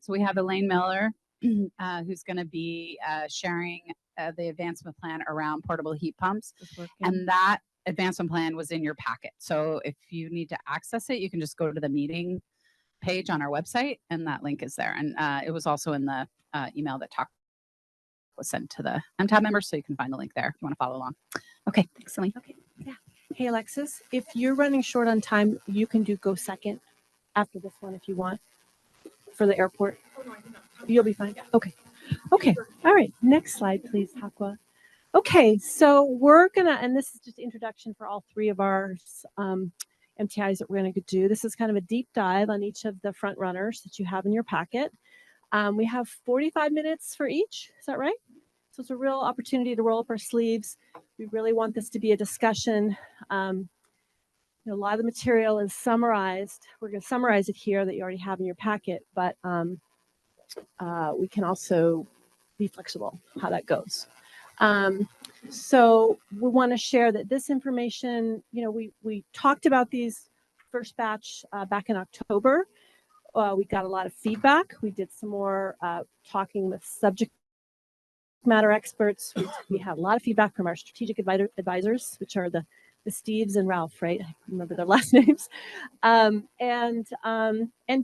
So we have Elaine Miller, who's going to be sharing the advancement plan around portable heat pumps. And that advancement plan was in your packet. So if you need to access it, you can just go to the meeting page on our website, and that link is there. And it was also in the email that was sent to the MTAB members, so you can find the link there if you want to follow along. Okay, thanks, Elaine. Okay, yeah. Hey, Alexis, if you're running short on time, you can go second after this one if you want for the airport. Oh, no, you'll be fine. Okay. Okay. All right. Next slide, please, Hakwa. Okay, so we're gonna, and this is just introduction for all three of our MTIs that we're gonna do. This is kind of a deep dive on each of the front runners that you have in your packet. We have 45 minutes for each. Is that right? So it's a real opportunity to roll up our sleeves. We really want this to be a discussion. A lot of the material is summarized. We're going to summarize it here that you already have in your packet, but we can also be flexible how that goes. So we want to share that this information, we talked about these first batch back in October. We got a lot of feedback. We did some more talking with subject matter experts. We had a lot of feedback from our strategic advisors, which are the Steves and Ralph, right? I remember their last names. And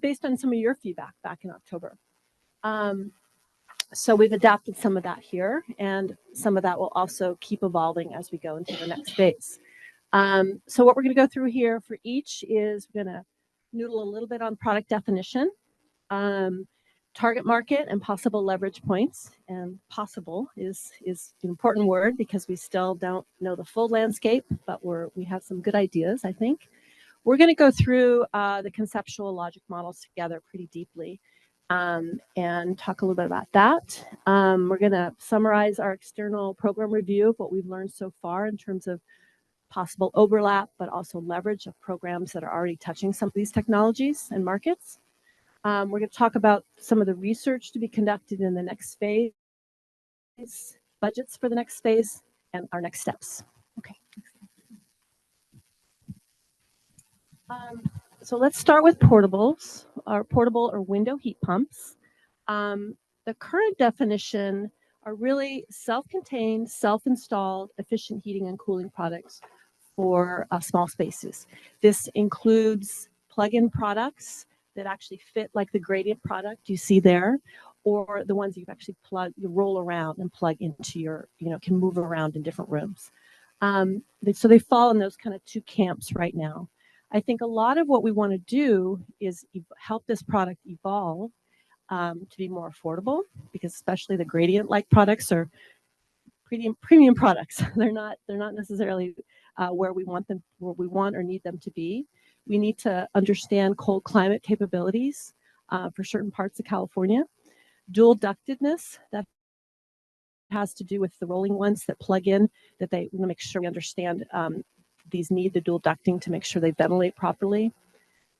based on some of your feedback back in October. So we've adapted some of that here, and some of that will also keep evolving as we go into the next phase. So what we're going to go through here for each is we're going to noodle a little bit on product definition, target market and possible leverage points. And possible is an important word because we still don't know the full landscape, but we have some good ideas, I think. We're going to go through the conceptual logic models together pretty deeply and talk a little bit about that. We're going to summarize our external program review of what we've learned so far in terms of possible overlap, but also leverage of programs that are already touching some of these technologies and markets. We're going to talk about some of the research to be conducted in the next phase, budgets for the next phase, and our next steps. Okay. So let's start with portables, or portable or window heat pumps. The current definition are really self-contained, self-installed, efficient heating and cooling products for small spaces. This includes plug-in products that actually fit like the gradient product you see there, or the ones you've actually you roll around and plug into your, can move around in different rooms. So they fall in those kind of two camps right now. I think a lot of what we want to do is help this product evolve to be more affordable, because especially the gradient-like products are premium products. They're not necessarily where we want or need them to be. We need to understand cold climate capabilities for certain parts of California. Dual ductedness, that has to do with the rolling ones that plug in, that they want to make sure we understand these need the dual ducting to make sure they ventilate properly.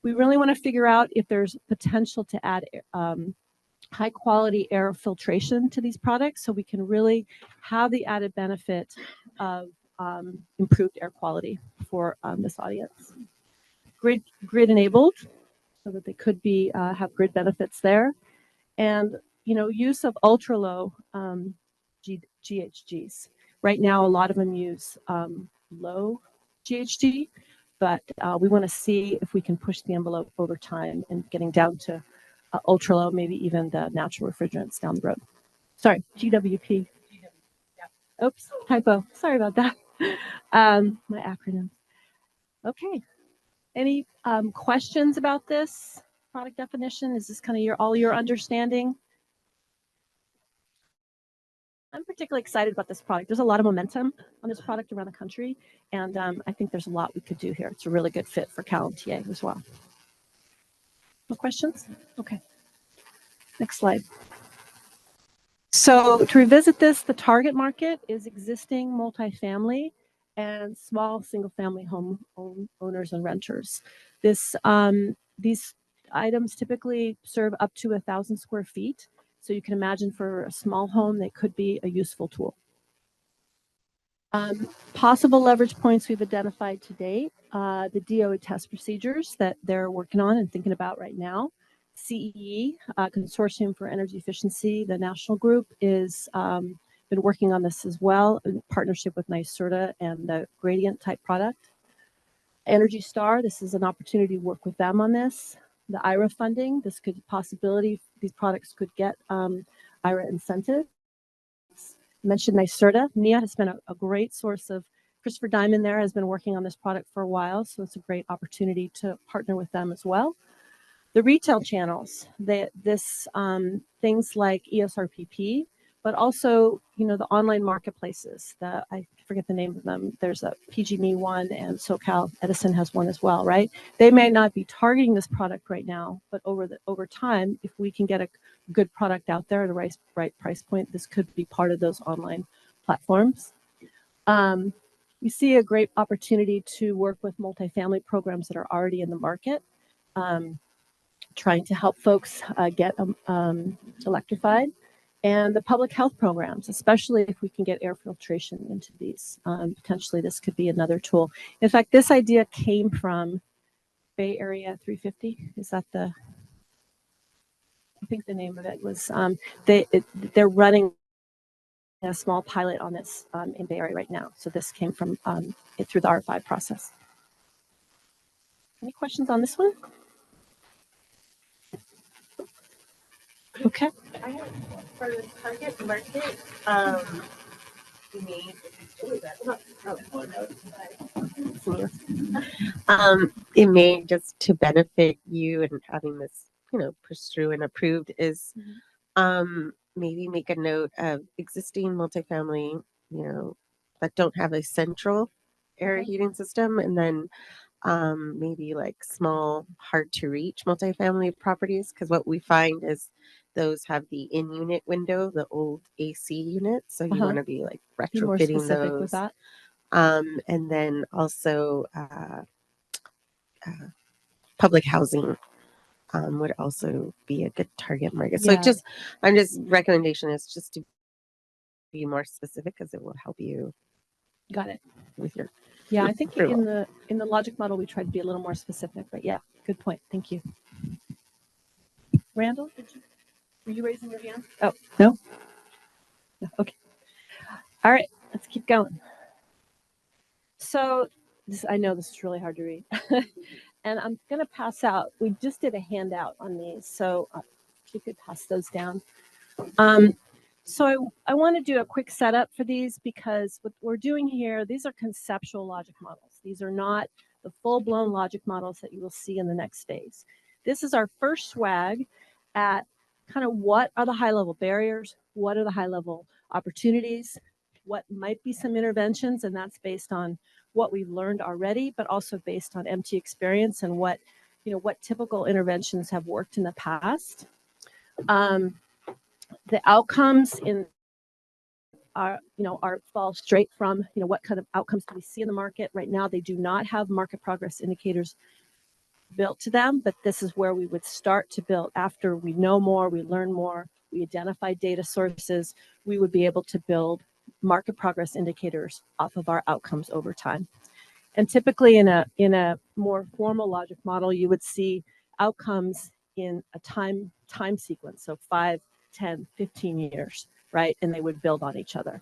We really want to figure out if there's potential to add high quality air filtration to these products, so we can really have the added benefit of improved air quality for this audience. Grid enabled, so that they could be have grid benefits there, and use of ultra low GHGs. Right now, a lot of them use low GHG, but we want to see if we can push the envelope over time and getting down to ultra low, maybe even the natural refrigerants down the road. Sorry, GWP. Yeah. Oops, typo. Sorry about that. My acronym. Okay. Any questions about this product definition? Is this kind of all your understanding? I'm particularly excited about this product. There's a lot of momentum on this product around the country, and I think there's a lot we could do here. It's a really good fit for CalMTA as well. No questions? Okay. Next slide. So to revisit this, the target market is existing multifamily and small single-family home owners and renters. These items typically serve up to 1,000 square feet. So you can imagine for a small home, they could be a useful tool. Possible leverage points we've identified to date, the DOE test procedures that they're working on and thinking about right now. CEE, Consortium for Energy Efficiency, the national group, is been working on this as well in partnership with NYSERDA and the Gradient type product. Energy Star, this is an opportunity to work with them on this. The IRA funding, this could possibility, these products could get IRA incentive. I mentioned NYSERDA. NIA has been a great source of, Christopher Diamond there has been working on this product for a while, so it's a great opportunity to partner with them as well. The retail channels, things like ESRPP, but also, you know, the online marketplaces. I forget the name of them. There's a PG&E one, and SoCal Edison has one as well, right? They may not be targeting this product right now, but over time, if we can get a good product out there at a right price point, this could be part of those online platforms. We see a great opportunity to work with multifamily programs that are already in the market, trying to help folks get electrified. And the public health programs, especially if we can get air filtration into these. Potentially this could be another tool. In fact, this idea came from Bay Area 350. Is that I think the name of it was, they're running a small pilot on this in Bay Area right now. So this came from through the R5 process. Any questions on this one? Okay. I have for the target market, you may it may just to benefit you and having this, you know, pushed through and approved is maybe make a note of existing multifamily, you know, that don't have a central air heating system, and then maybe like small, hard to reach multifamily properties, because what we find is those have the in-unit window, the old AC units. So you want to be like retrofitting those. With that. And then also public housing would also be a good target market. So I'm just recommendation is just to be more specific, because it will help you. Got it. With your I think in the logic model we tried to be a little more specific, but yeah, good point. Thank you. Randall, were you raising your hand? Oh, no. Okay. All right, let's keep going. So I know this is really hard to read, and I'm going to pass out. We just did a handout on these, so if you could pass those down. So I want to do a quick setup for these, because what we're doing here, these are conceptual logic models. These are not the full-blown logic models that you will see in the next phase. This is our first swag at kind of what are the high-level barriers, what are the high-level opportunities, what might be some interventions, and that's based on what we've learned already, but also based on MT experience and what typical interventions have worked in the past. The outcomes fall straight from, what kind of outcomes do we see in the market right now? They do not have market progress indicators built to them, but this is where we would start to build. After we know more, we learn more, we identify data sources, we would be able to build market progress indicators off of our outcomes over time. And typically in a more formal logic model, you would see outcomes in a time sequence, so 5, 10, 15 years, right? And they would build on each other.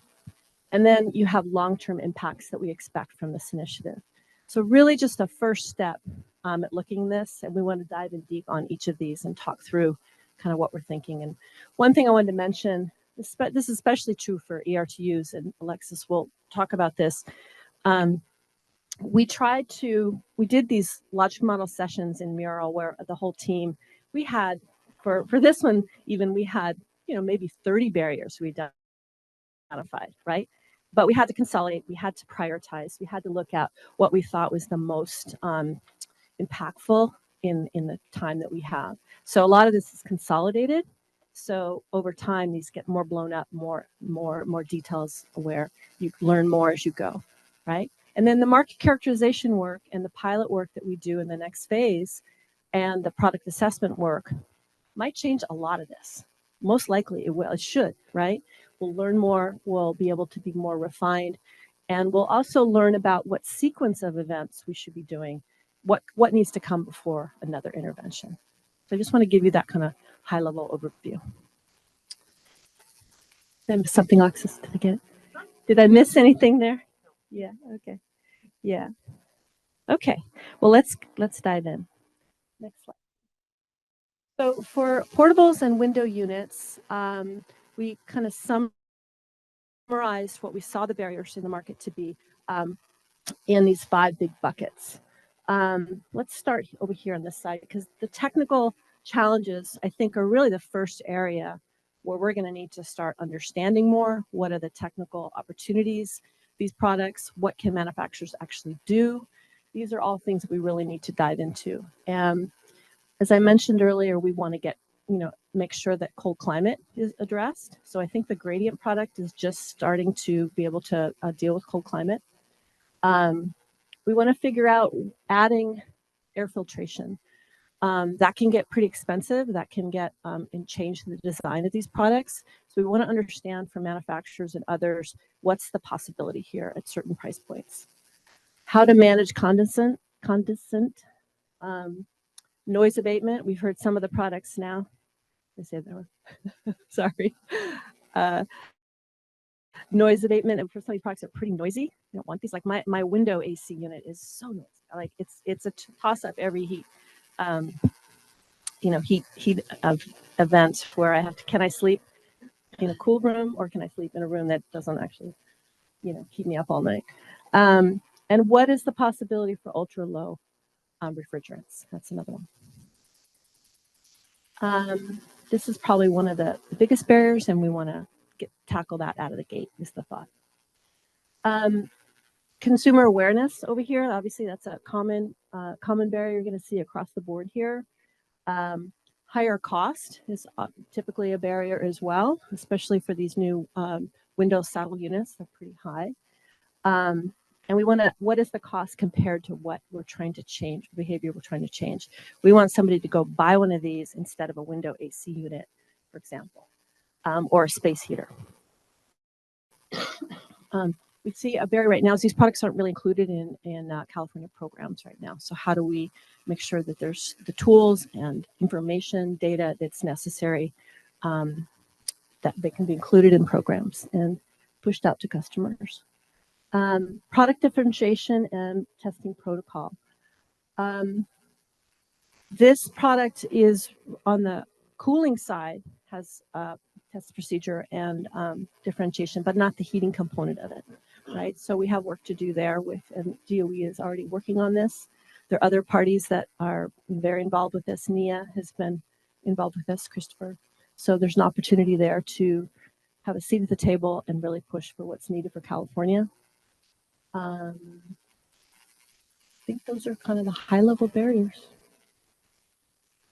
And then you have long-term impacts that we expect from this initiative. So really just a first step at looking at this, and we want to dive in deep on each of these and talk through kind of what we're thinking. And one thing I wanted to mention, this is especially true for ERTUs, and Alexis will talk about this. We did these logic model sessions in Mural where the whole team, we had, for this one even, we had, maybe 30 barriers we identified, right? But we had to consolidate, we had to prioritize, we had to look at what we thought was the most impactful in the time that we have. So a lot of this is consolidated. So over time, these get more blown up, more details where you learn more as you go, right? And then the market characterization work and the pilot work that we do in the next phase and the product assessment work might change a lot of this. Most likely it will, it should, right? We'll learn more, we'll be able to be more refined, and we'll also learn about what sequence of events we should be doing, what needs to come before another intervention. So I just want to give you that kind of high level overview. Then something, Alexis, did I miss anything there? Yeah. Okay. Yeah. Okay. Well, let's dive in. Next slide. So for portables and window units, we kind of summarized what we saw the barriers in the market to be in these 5 big buckets. Let's start over here on this side, because the technical challenges, I think, are really the first area where we're going to need to start understanding more. What are the technical opportunities, these products? What can manufacturers actually do? These are all things that we really need to dive into. And as I mentioned earlier, we want to make sure that cold climate is addressed. So I think the gradient product is just starting to be able to deal with cold climate. We want to figure out adding air filtration. That can get pretty expensive. That can get and change the design of these products. So we want to understand from manufacturers and others what's the possibility here at certain price points. How to manage condensate, noise abatement. We've heard some of the products now. I say that one. Sorry. Noise abatement, and for some of these products are pretty noisy. You don't want these. Like my window AC unit is so noisy. Like it's a toss up every heat of event where I have to, can I sleep in a cool room or can I sleep in a room that doesn't actually keep me up all night? And what is the possibility for ultra low refrigerants? That's another one. This is probably one of the biggest barriers, and we want to tackle that out of the gate, is the thought. Consumer awareness over here, obviously that's a common barrier you're going to see across the board here. Higher cost is typically a barrier as well, especially for these new Windows saddle units. They're pretty high. And we want to, what is the cost compared to what we're trying to change, behavior we're trying to change? We want somebody to go buy one of these instead of a window AC unit, for example, or a space heater. We see a barrier right now is these products aren't really included in California programs right now. So how do we make sure that there's the tools and information, data that's necessary that they can be included in programs and pushed out to customers? Product differentiation and testing protocol. This product is on the cooling side, has a test procedure and differentiation, but not the heating component of it, right? So we have work to do there and DOE is already working on this. There are other parties that are very involved with this. NIA has been involved with this, Christopher. So there's an opportunity there to have a seat at the table and really push for what's needed for California. I think those are kind of the high-level barriers.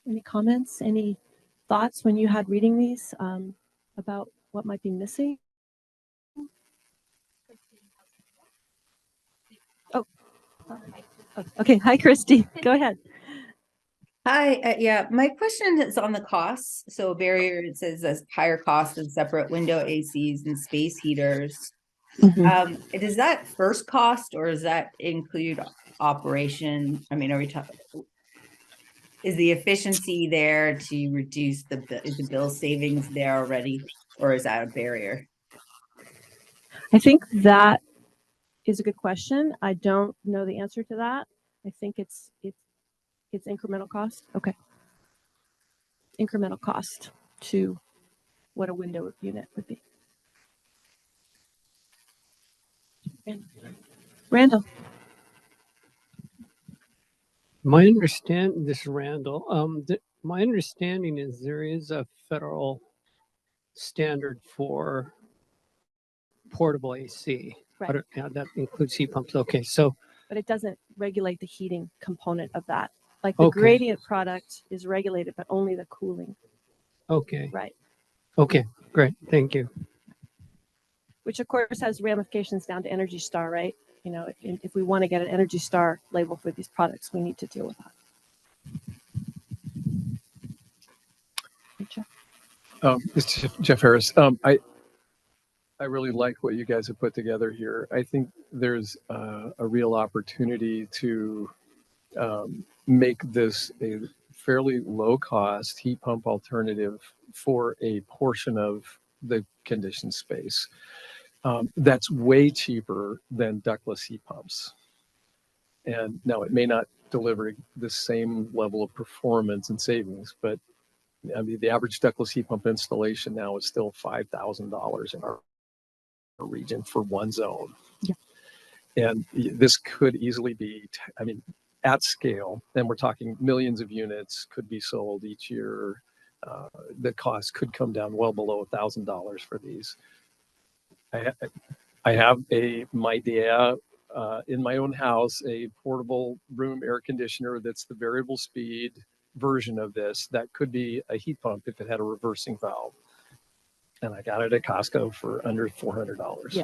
Any comments, any thoughts when you had reading these about what might be missing? Oh, okay. Hi, Christy. Go ahead. Hi, yeah, my question is on the costs. So barrier, it says as higher cost than separate window ACs and space heaters. Does that first cost or does that include operation? I mean, are we talking, is the efficiency there to reduce is the bill savings there already, or is that a barrier? I think that is a good question. I don't know the answer to that. I think it's incremental cost. Okay. Incremental cost to what a window unit would be. Randall. My understanding, this is Randall. My understanding is there is a federal standard for portable AC. Right. Yeah, that includes heat pumps. Okay, so. But it doesn't regulate the heating component of that. Like the gradient product is regulated, but only the cooling. Okay. Right. Okay, great. Thank you. Which of course has ramifications down to Energy Star, right? You know, if we want to get an Energy Star label for these products, we need to deal with that. This is Jeff Harris. I really like what you guys have put together here. I think there's a real opportunity to make this a fairly low cost heat pump alternative for a portion of the conditioned space. That's way cheaper than ductless heat pumps. And now it may not deliver the same level of performance and savings, but I mean, the average ductless heat pump installation now is still $5,000 in our region for one zone. Yeah. And this could easily be, I mean, at scale, and we're talking millions of units could be sold each year. The cost could come down well below $1,000 for these. I have my idea in my own house, a portable room air conditioner that's the variable speed version of this that could be a heat pump if it had a reversing valve. And I got it at Costco for under $400. Yeah.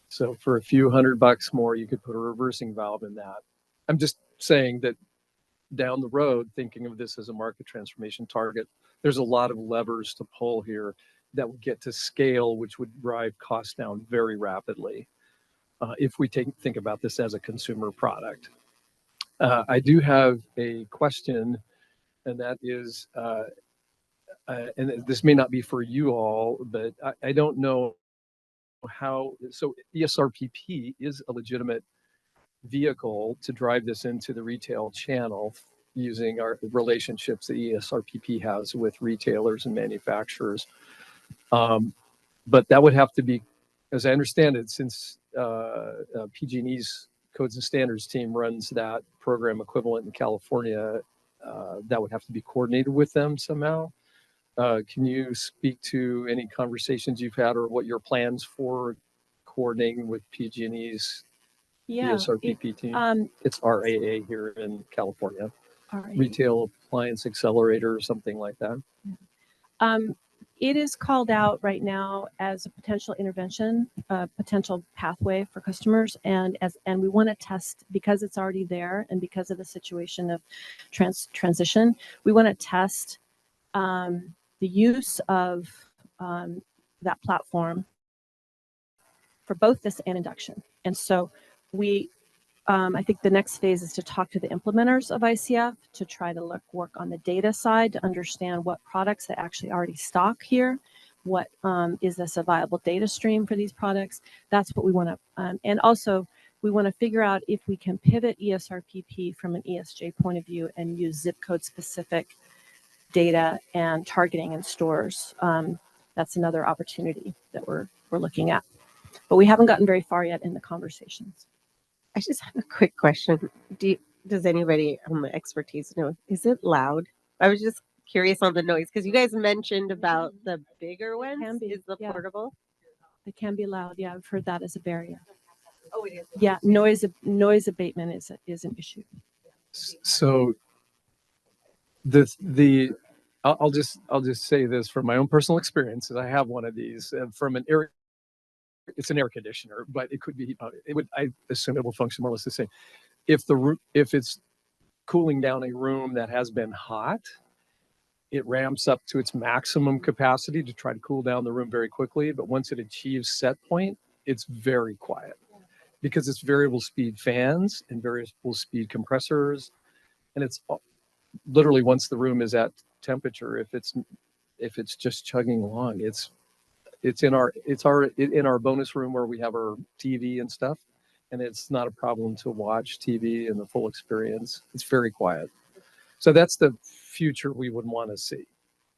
So for a few $100 more, you could put a reversing valve in that. I'm just saying that down the road, thinking of this as a market transformation target, there's a lot of levers to pull here that would get to scale, which would drive costs down very rapidly if we think about this as a consumer product. I do have a question, and that is, and this may not be for you all, but I don't know how, so ESRPP is a legitimate vehicle to drive this into the retail channel using our relationships that ESRPP has with retailers and manufacturers. But that would have to be, as I understand it, since PG&E's Codes and Standards team runs that program equivalent in California, that would have to be coordinated with them somehow. Can you speak to any conversations you've had or what your plans for coordinating with PG&E's ESRPP team? It's RAA here in California, RAA. Retail Appliance Accelerator or something like that. It is called out right now as a potential intervention, a potential pathway for customers, and we want to test, because it's already there and because of the situation of transition. We want to test the use of that platform for both this and induction. And so I think the next phase is to talk to the implementers of ICF to try to work on the data side to understand what products they actually already stock here. What is this a viable data stream for these products? That's what we want to, and also we want to figure out if we can pivot ESRPP from an ESJ point of view and use zip code specific data and targeting in stores. That's another opportunity that we're looking at, but we haven't gotten very far yet in the conversations. I just have a quick question. Does anybody on the expertise know, is it loud? I was just curious on the noise because you guys mentioned about the bigger ones. Can be, Is the yeah. portable? It can be loud. Yeah, I've heard that as a barrier. Oh, it is. Yeah, noise abatement is an issue. So I'll just say this from my own personal experience, as I have one of these from it's an air conditioner, but it could be, I assume it will function more or less the same. If it's cooling down a room that has been hot, it ramps up to its maximum capacity to try to cool down the room very quickly. But once it achieves set point, it's very quiet because it's variable speed fans and variable speed compressors. And it's literally once the room is at temperature, if it's just chugging along, it's in our bonus room where we have our TV and stuff, and it's not a problem to watch TV and the full experience. It's very quiet. So that's the future we would want to see.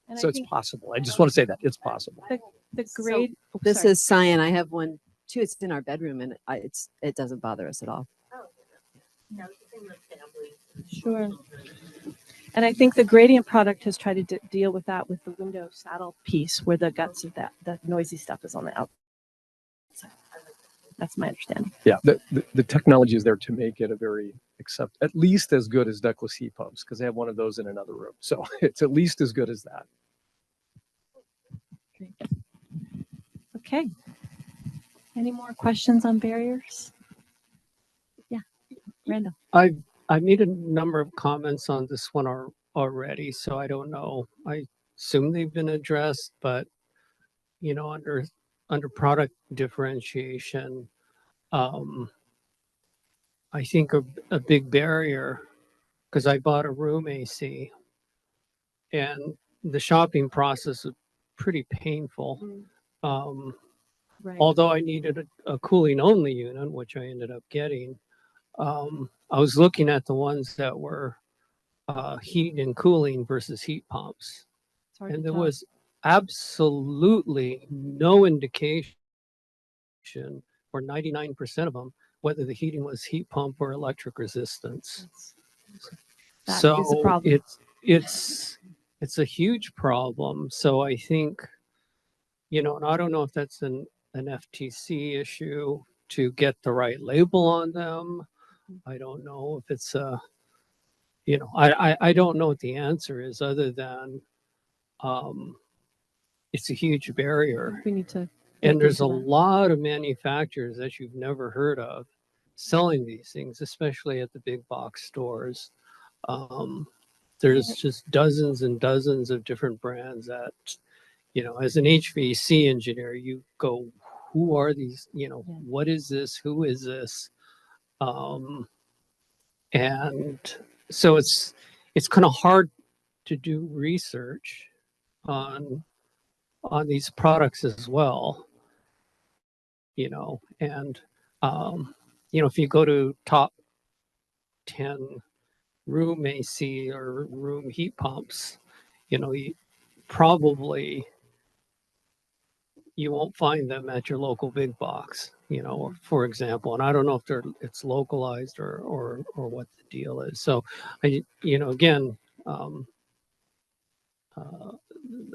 And So it's possible. I just want to say that it's possible. The grade. This is Cyan. I have one too. It's in our bedroom, and it doesn't bother us at all. Sure. And I think the gradient product has tried to deal with that with the window saddle piece where the guts of the noisy stuff is on the outside. That's my understanding. Yeah, the technology is there to make it at least as good as ductless heat pumps because they have one of those in another room. So it's at least as good as that. Great. Okay. Any more questions on barriers? Yeah, Randall. I've made a number of comments on this one already, so I don't know. I assume they've been addressed, but under product differentiation, I think a big barrier, because I bought a room AC and the shopping process is pretty painful. Mm. Right. Although I needed a cooling only unit, which I ended up getting, I was looking at the ones that were heat and cooling versus heat pumps. It's hard And to there tell. was absolutely no indication for 99% of them whether the heating was heat pump or electric resistance. That is a So problem. it's a huge problem. So I think, you know, and I don't know if that's an FTC issue to get the right label on them. I don't know if it's a, you know, I don't know what the answer is other than it's a huge barrier. We need to. And look there's a into that. lot of manufacturers that you've never heard of selling these things, especially at the big box stores. There's just dozens and dozens of different brands that, you know, as an HVAC engineer, you go, who are these? You know, Yeah. what is this? Who is this? And so it's kind of hard to do research on these products as well, you know, and you know, if you go to top 10 room AC or room heat pumps, you know, probably you won't find them at your local big box, you know, for example. And I don't know if it's localized or what the deal is. So you know, again, uh,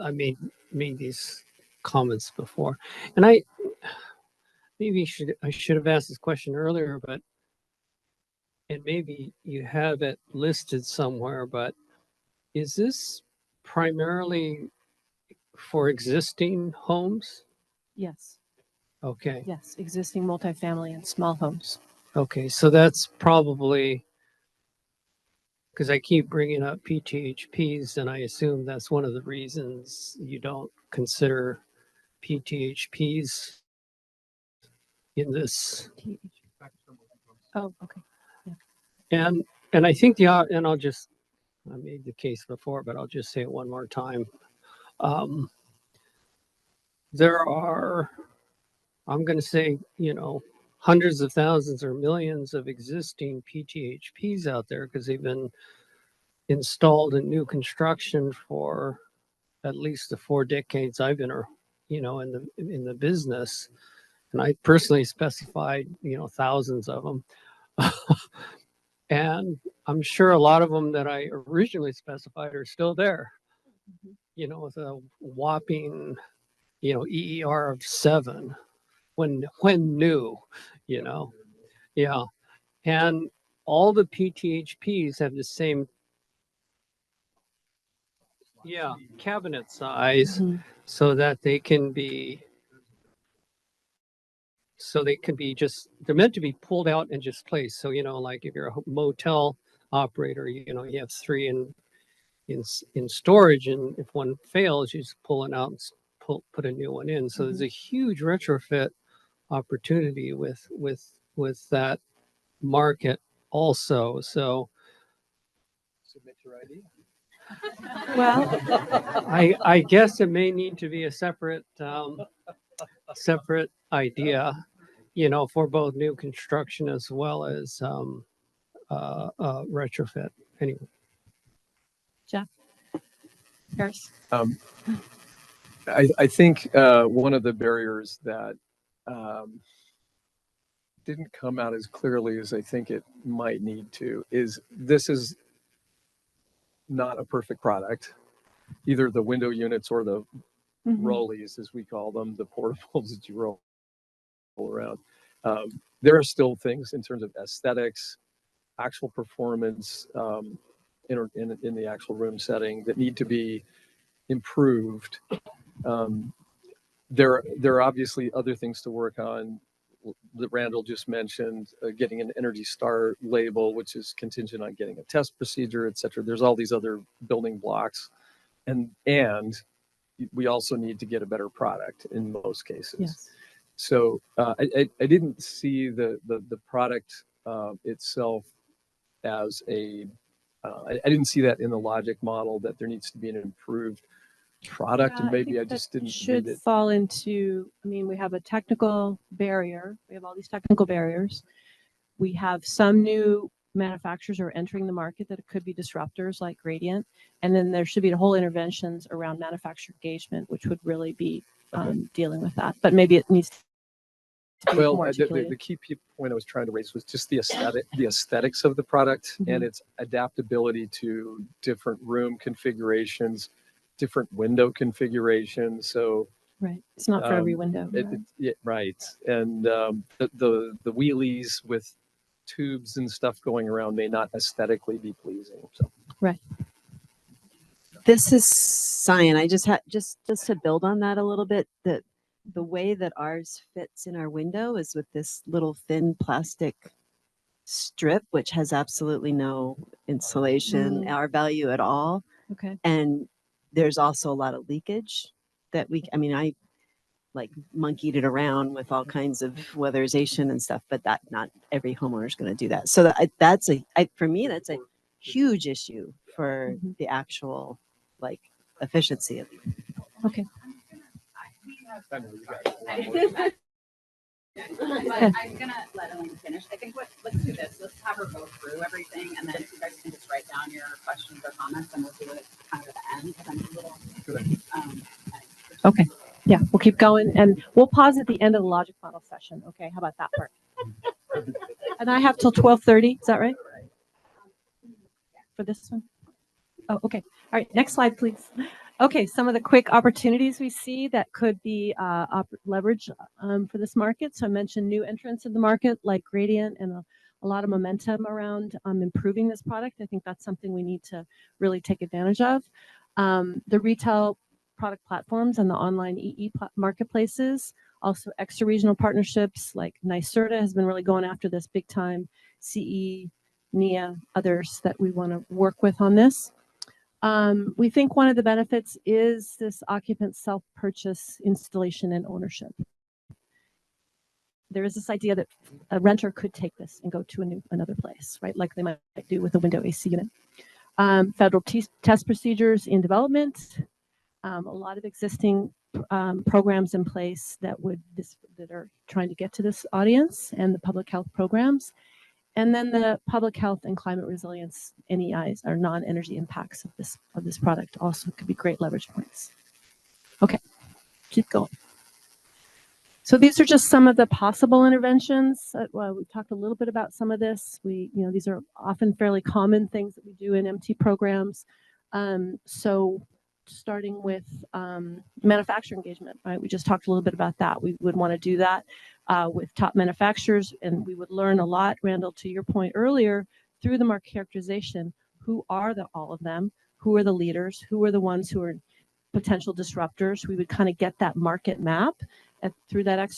I made these comments before, and I should have asked this question earlier, but and maybe you have it listed somewhere, but is this primarily for existing homes? Yes. Okay. Yes. Existing multifamily and small homes. Okay. So that's probably because I keep bringing up PTHPs, and I assume that's one of the reasons you don't consider PTHPs in this. Oh, okay. And I think and I made the case before, but I'll just say it one more time. There are, I'm going to say, you know, hundreds of thousands or millions of existing PTHPs out there because they've been installed in new construction for at least the 4 decades I've been, you know, in the business. And I personally specified, you know, thousands of them. And I'm sure a lot of them that I originally specified are still there, you know, with a whopping, you know, EER of 7 when new, you know. Yeah. And all the PTHPs have the same, yeah, cabinet size so that they can be just, they're meant to be pulled out and just placed. So, you know, like if you're a motel operator, you know, you have 3 in storage, and if one fails, you just pull it out and put a new one in. So there's a huge retrofit opportunity with that market also. So Submit your ID. Well, I guess it may need to be a separate idea, you know, for both new construction as well as retrofit. Anyway. Jeff, Paris. I think one of the barriers that didn't come out as clearly as I think it might need to is this is not a perfect product. Either the window units or the rollies, as we call them, the portables that you roll around. There are still things in terms of aesthetics, actual performance in the actual room setting that need to be improved. There are obviously other things to work on that Randall just mentioned, getting an Energy Star label, which is contingent on getting a test procedure, et cetera. There's all these other building blocks. And we also need to get a better product in most cases. Yes. So I didn't see the product itself as a I didn't see that in the logic model that there needs to be an improved product, and I maybe think I that just didn't should read it. fall into, I mean, we have a technical barrier. We have all these technical barriers. We have some new manufacturers are entering the market that could be disruptors like Gradient. And then there should be the whole interventions around manufacturer engagement, which would really be dealing with that. But maybe it needs to be Well, more articulated. the key point I was trying to raise was just the aesthetics of the product and its adaptability to different room configurations, different window configurations. So Right. It's not for every window. right. And the wheelies with tubes and stuff going around may not aesthetically be pleasing. So Right. This is Cyan. I just had just to build on that a little bit, that the way that ours fits in our window is with this little thin plastic strip, which has absolutely no insulation or value at all. Okay. And there's also a lot of leakage that I mean, I like monkeyed it around with all kinds of weatherization and stuff, but that not every homeowner is going to do that. So that's for me, that's a huge issue for the actual like efficiency of it. Okay. I'm gonna let Elaine finish. I think let's do this. Let's have her go through everything, and then if you guys can just write down your questions or comments, and we'll do it kind of at the end. I'm a little, Okay. Yeah, we'll keep going, and we'll pause at the end of the logic model session. Okay, how about that part? And I have till 12:30. Is that right? For this one? Oh, okay. All right. Next slide, please. Okay, some of the quick opportunities we see that could be leverage for this market. So I mentioned new entrants in the market like Gradient and a lot of momentum around improving this product. I think that's something we need to really take advantage of. The retail product platforms and the online EE marketplaces, also extra regional partnerships like NYSERDA has been really going after this big time, CE, NIA, others that we want to work with on this. We think one of the benefits is this occupant self-purchase installation and ownership. There is this idea that a renter could take this and go to another place, right? Like they might do with a window AC unit. Federal test procedures in development, a lot of existing programs in place that are trying to get to this audience, and the public health programs. And then the public health and climate resilience NEIs, or non-energy impacts of this product, also could be great leverage points. Okay, keep going. So these are just some of the possible interventions. Well, we talked a little bit about some of this. These are often fairly common things that we do in MT programs. So starting with manufacturer engagement, right? We just talked a little bit about that. We would want to do that with top manufacturers, and we would learn a lot, Randall, to your point earlier, through the market characterization. Who are all of them? Who are the leaders? Who are the ones who are potential disruptors? We would kind of get that market map through that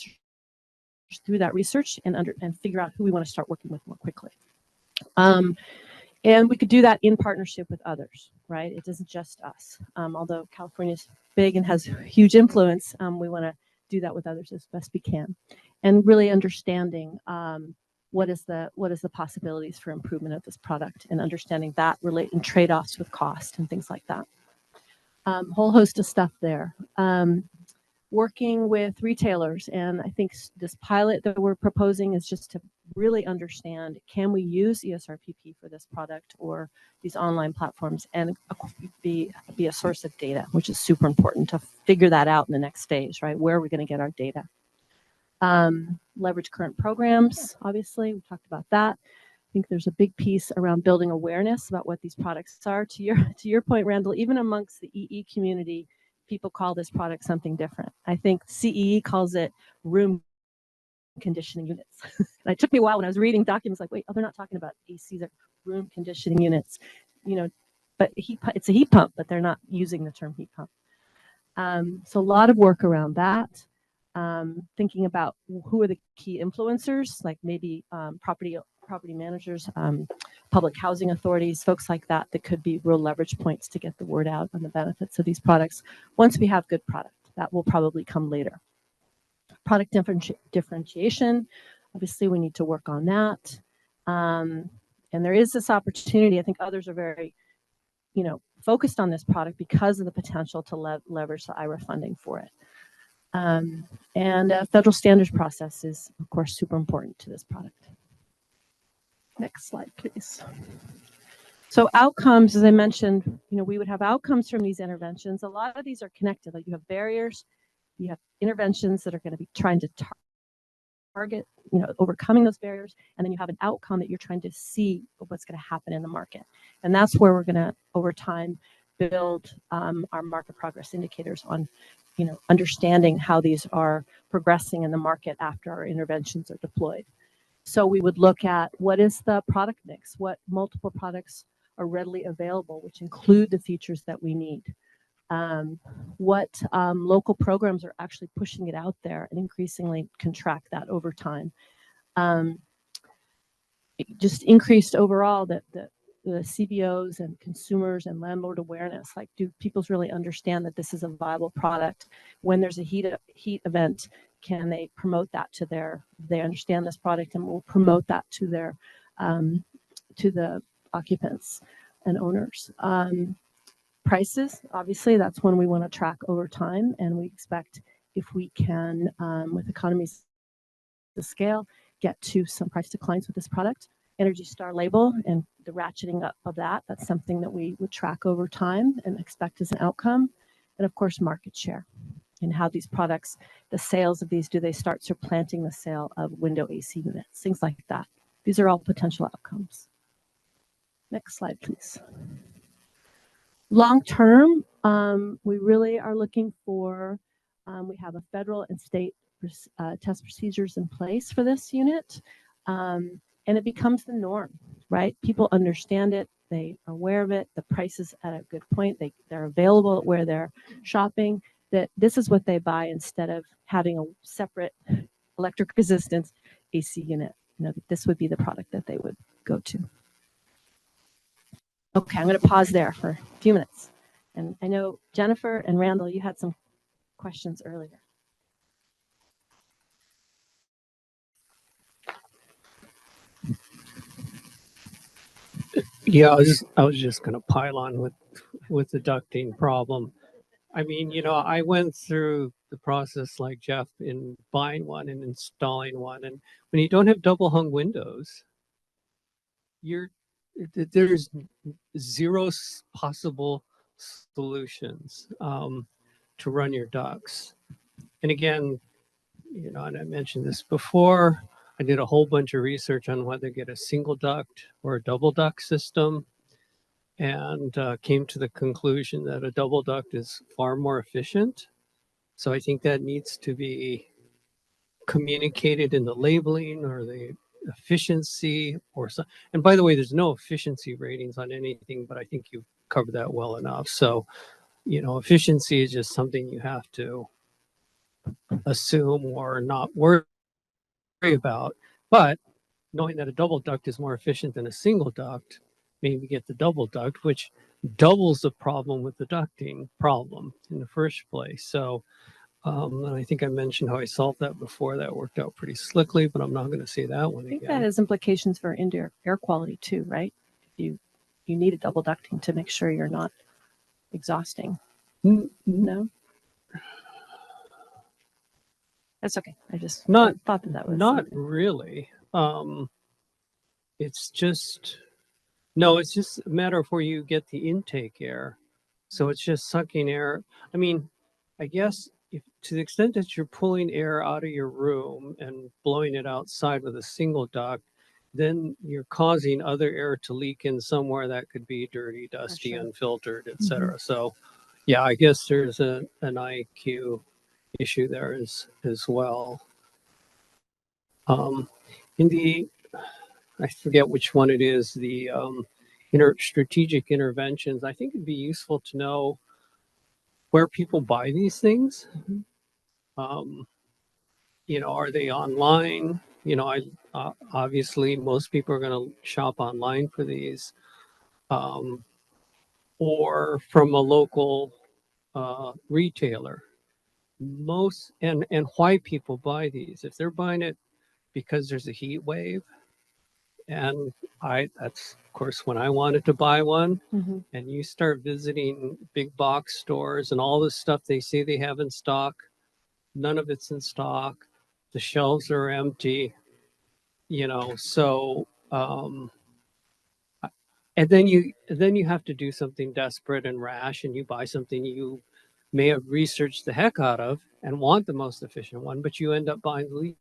research and figure out who we want to start working with more quickly. And we could do that in partnership with others, right? It isn't just us. Although California is big and has huge influence, we want to do that with others as best we can, and really understanding what is the possibilities for improvement of this product, and understanding that and trade-offs with cost and things like that. Whole host of stuff there. Working with retailers, and I think this pilot that we're proposing is just to really understand, can we use ESRPP for this product or these online platforms, and be a source of data, which is super important to figure that out in the next phase, right? Where are we going to get our data? Leverage current programs, obviously, we talked about that. I think there's a big piece around building awareness about what these products are. To your point, Randall, even amongst the EE community, people call this product something different. I think CEE calls it room conditioning units. And it took me a while when I was reading documents like, wait, they're not talking about ACs, they're room conditioning units, but it's a heat pump, but they're not using the term heat pump. So a lot of work around that. Thinking about who are the key influencers, like maybe property managers, public housing authorities, folks like that could be real leverage points to get the word out on the benefits of these products. Once we have good product, that will probably come later. Product differentiation, obviously we need to work on that. And there is this opportunity. I think others are very, focused on this product because of the potential to leverage the IRA funding for it. And federal standards process is, of course, super important to this product. Next slide, please. So outcomes, as I mentioned, we would have outcomes from these interventions. A lot of these are connected. Like you have barriers, you have interventions that are going to be trying to target, overcoming those barriers, and then you have an outcome that you're trying to see what's going to happen in the market. And that's where we're going to, over time, build our market progress indicators on, understanding how these are progressing in the market after our interventions are deployed. So we would look at what is the product mix, what multiple products are readily available, which include the features that we need. What local programs are actually pushing it out there, and increasingly can track that over time. It just increased overall the CBOs and consumers and landlord awareness. Like, do people really understand that this is a viable product? When there's a heat event, can they promote that to they understand this product and will promote that to to the occupants and owners. Prices, obviously, that's one we want to track over time, and we expect if we can, with economies of scale, get to some price declines with this product. Energy Star label and the ratcheting up of that's something that we would track over time and expect as an outcome. And of course, market share and how these products, the sales of these, do they start supplanting the sale of window AC units, things like that. These are all potential outcomes. Next slide, please. Long term, we really are looking for, we have a federal and state test procedures in place for this unit. And it becomes the norm, right? People understand it. They are aware of it. The price is at a good point. They're available where they're shopping. That this is what they buy instead of having a separate electric resistance AC unit. This would be the product that they would go to. Okay, I'm going to pause there for a few minutes. And I know Jennifer and Randall, you had some questions earlier. Yeah, I was just going to pile on with the ducting problem. I mean, I went through the process like Jeff in buying one and installing one. And when you don't have double hung windows, there's zero possible solutions to run your ducts. And again, and I mentioned this before, I did a whole bunch of research on whether to get a single duct or a double duct system, and came to the conclusion that a double duct is far more efficient. So I think that needs to be communicated in the labeling or the efficiency or so. And by the way, there's no efficiency ratings on anything, but I think you've covered that well enough. So, efficiency is just something you have to assume or not worry about. But knowing that a double duct is more efficient than a single duct, maybe get the double duct, which doubles the problem with the ducting problem in the first place. So, and I think I mentioned how I solved that before. That worked out pretty slickly, but I'm not going to say that one I think again. that has implications for indoor air quality too, right? You need a double ducting to make sure you're not exhausting. No? That's okay. I just thought that was not really. It's just a matter of where you get the intake air. So it's just sucking air. I mean, I guess if to the extent that you're pulling air out of your room and blowing it outside with a single duct, then you're causing other air to leak in somewhere that could be dirty, dusty, unfiltered, etc. So, yeah, I guess there's an IQ issue there as well. I forget which one it is, the strategic interventions. I think it'd be useful to know where people buy these things. Are they online? Obviously most people are going to shop online for these, or from a local retailer. And why people buy these. If they're buying it because there's a heat wave And that's of course when I wanted to buy one. Mhm. And you start visiting big box stores and all the stuff they say they have in stock, none of it's in stock. The shelves are empty, so and then you have to do something desperate and rash, and you buy something you may have researched the heck out of and want the most efficient one, but you end up buying the least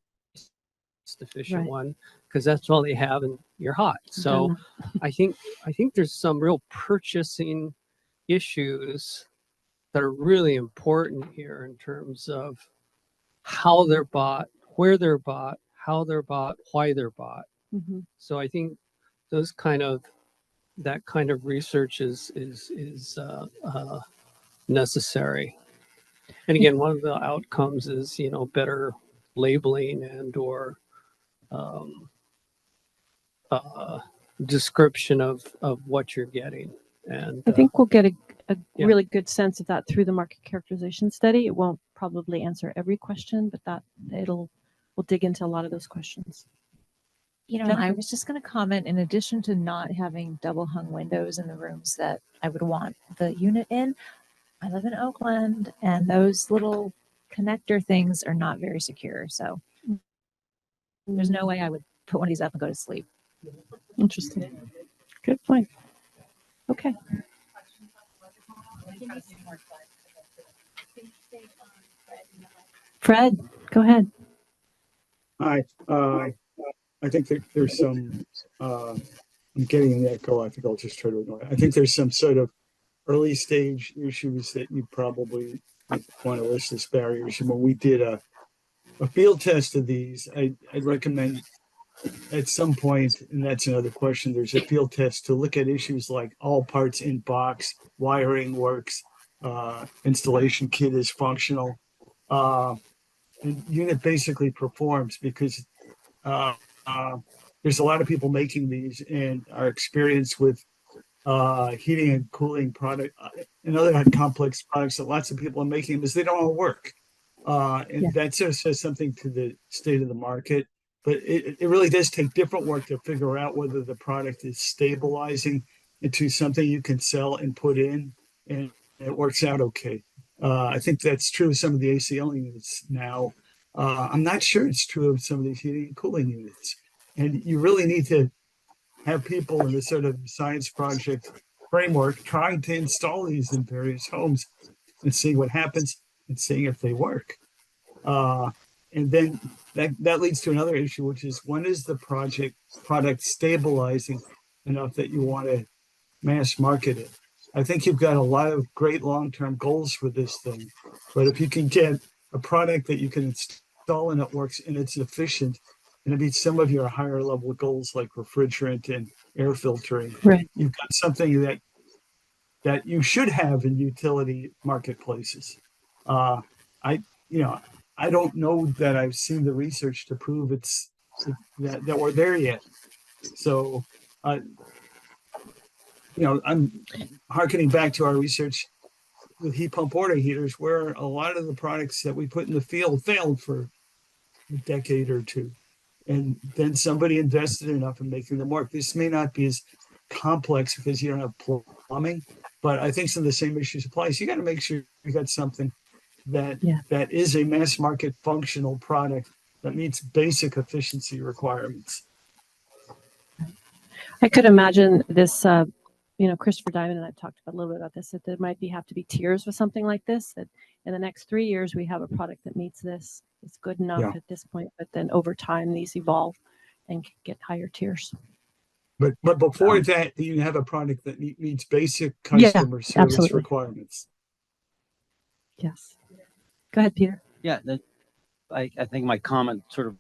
efficient Right. one because that's all they have and you're hot. So Done. I think there's some real purchasing issues that are really important here in terms of how they're bought, where they're bought, how they're bought, why they're bought. Mhm. So I think those that kind of research is necessary. And again, one of the outcomes is better labeling and or um, uh, description of what you're getting. And I think we'll get a yeah. really good sense of that through the market characterization study. It won't probably answer every question, but we'll dig into a lot of those questions. I Jennifer? was just going to comment, in addition to not having double hung windows in the rooms that I would want the unit in, I live in Oakland and those little connector things are not very secure. So there's no way I would put one of these up and go to sleep. Interesting. Good point. Okay. Fred, go ahead. Hi, I think that there's some, I'm getting an echo. I think I'll just try to ignore it. I think there's some sort of early stage issues that you probably want to list as barriers. And when we did a field test of these, I'd recommend at some point, and that's another question, there's a field test to look at issues like all parts in box, wiring works, installation kit is functional, and unit basically performs because uh, there's a lot of people making these, and our experience with heating and cooling product and other complex products that lots of people are making is they don't all work. And Yeah. that just says something to the state of the market. But it really does take different work to figure out whether the product is stabilizing into something you can sell and put in, and it works out okay. I think that's true of some of the ACL units now. I'm not sure it's true of some of these heating and cooling units. And you really need to have people in this sort of science project framework trying to install these in various homes and see what happens and seeing if they work. And then that leads to another issue, which is when is the product stabilizing enough that you want to mass market it? I think you've got a lot of great long-term goals for this thing, but if you can get a product that you can install and it works and it's efficient, and it meets some of your higher level goals like refrigerant and air filtering, Right. you've got something that you should have in utility marketplaces. I I don't know that I've seen the research to prove that we're there yet. So I'm harkening back to our research with heat pump water heaters, where a lot of the products that we put in the field failed for a decade or two. And then somebody invested enough in making them work. This may not be as complex because you don't have plumbing, but I think some of the same issues apply. So you got to make sure you got something that Yeah. that is a mass market functional product that meets basic efficiency requirements. I could imagine this, Christopher Diamond and I've talked a little bit about this, that there might have to be tiers with something like this, that in the next 3 years, we have a product that meets this. It's good enough Yeah. at this point, but then over time, these evolve and get higher tiers. But before that, you have a product that meets basic Yeah, customer service absolutely. requirements. Yes. Go ahead, Peter. Yeah, I think my comment sort of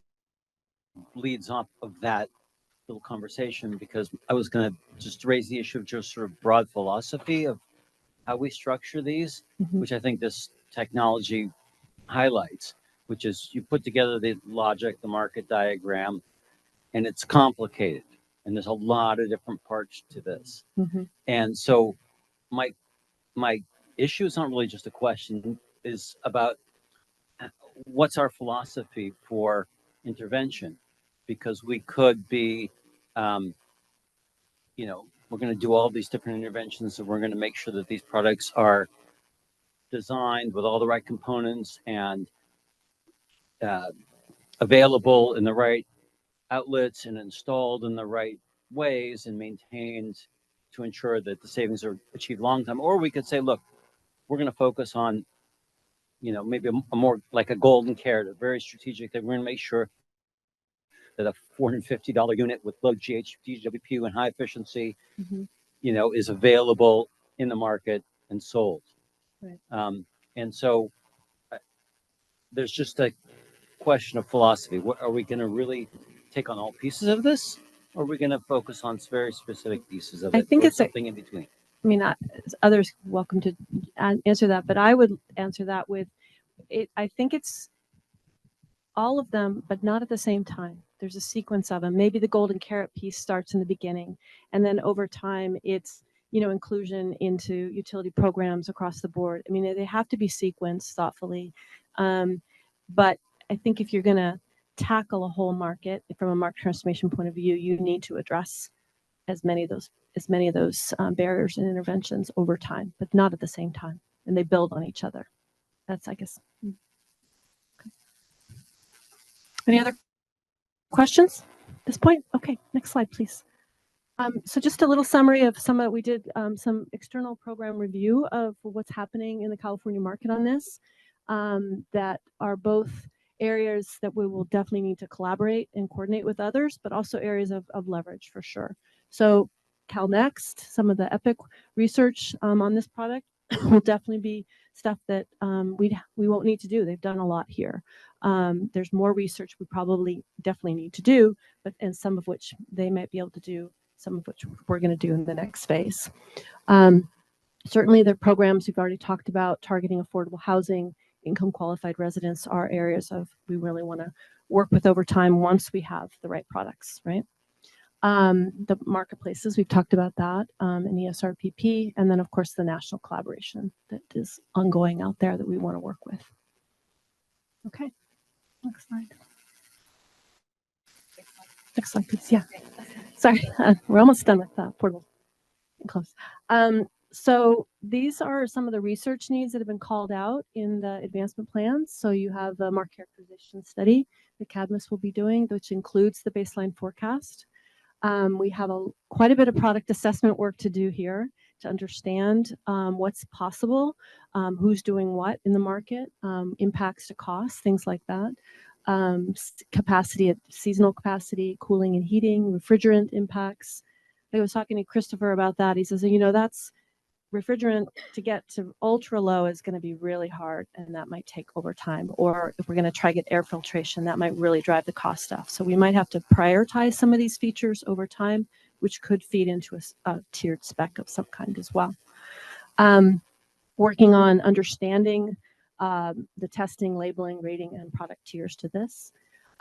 leads off of that little conversation, because I was going to just raise the issue of just sort of broad philosophy of how we structure these, Mhm. which I think this technology highlights, which is you put together the logic, the market diagram, and it's complicated. And there's a lot of different parts to this. Mhm. And so my issue is not really just a question, is about what's our philosophy for intervention, because we could be you know, we're going to do all these different interventions, and we're going to make sure that these products are designed with all the right components and available in the right outlets and installed in the right ways and maintained to ensure that the savings are achieved long term. Or we could say, look, we're going to focus on, you know, maybe a more like a golden carrot, a very strategic, that we're going to make sure that a $450 unit with low GWP and high efficiency, you know, is available in the market and sold. Right. And so there's just a question of philosophy. What are we going to really take on all pieces of this, or are we going to focus on very specific pieces of it? I think or it's something in between. I mean, others welcome to answer that, but I would answer that with it. I think it's all of them, but not at the same time. There's a sequence of them. Maybe the golden carrot piece starts in the beginning, and then over time, it's, you know, inclusion into utility programs across the board. I mean, they have to be sequenced thoughtfully. But I think if you're going to tackle a whole market from a market transformation point of view, you need to address as many of those barriers and interventions over time, but not at the same time, and they build on each other. That's, I guess. Okay. Any other questions at this point? Okay, next slide, please. So just a little summary of we did some external program review of what's happening in the California market on this, that are both areas that we will definitely need to collaborate and coordinate with others, but also areas of leverage for sure. So CalNext, some of the EPIC research on this product will definitely be stuff that we won't need to do. They've done a lot here. There's more research we probably definitely need to do, and some of which they might be able to do, some of which we're going to do in the next phase. Certainly the programs we've already talked about, targeting affordable housing, income qualified residents, are areas we really want to work with over time once we have the right products, right? The marketplaces, we've talked about that, and ESRPP, and then of course the national collaboration that is ongoing out there that we want to work with. Okay, next slide. Next slide, please. Yeah, sorry, we're almost done with portable. Close. So these are some of the research needs that have been called out in the advancement plans. So you have the market characterization study that CADMAS will be doing, which includes the baseline forecast. We have quite a bit of product assessment work to do here to understand what's possible, who's doing what in the market, impacts to costs, things like that. Capacity, seasonal capacity, cooling and heating, refrigerant impacts. I was talking to Christopher about that. He says, you know, that's refrigerant to get to ultra low is going to be really hard, and that might take over time. Or if we're going to try to get air filtration, that might really drive the cost up. So we might have to prioritize some of these features over time, which could feed into a tiered spec of some kind as well. Working on understanding the testing, labeling, rating, and product tiers to this.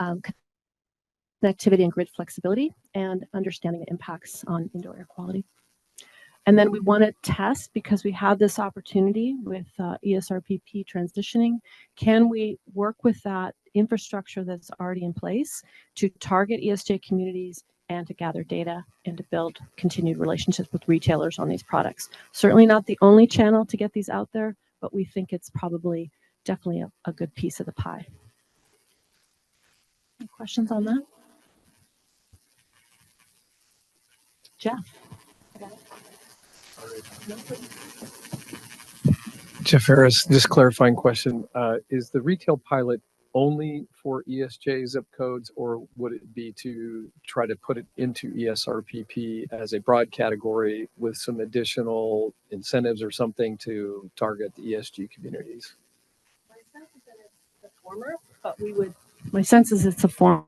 Connectivity and grid flexibility, and understanding the impacts on indoor air quality. And then we want to test, because we have this opportunity with ESRPP transitioning, can we work with that infrastructure that's already in place to target ESJ communities and to gather data and to build continued relationships with retailers on these products. Certainly not the only channel to get these out there, but we think it's probably definitely a good piece of the pie. Any questions on that? Jeff. Jeff Harris, just clarifying question. Is the retail pilot only for ESJ zip codes, or would it be to try to put it into ESRPP as a broad category with some additional incentives or something to target the ESG communities? My sense is that it's the former, but my sense is it's a former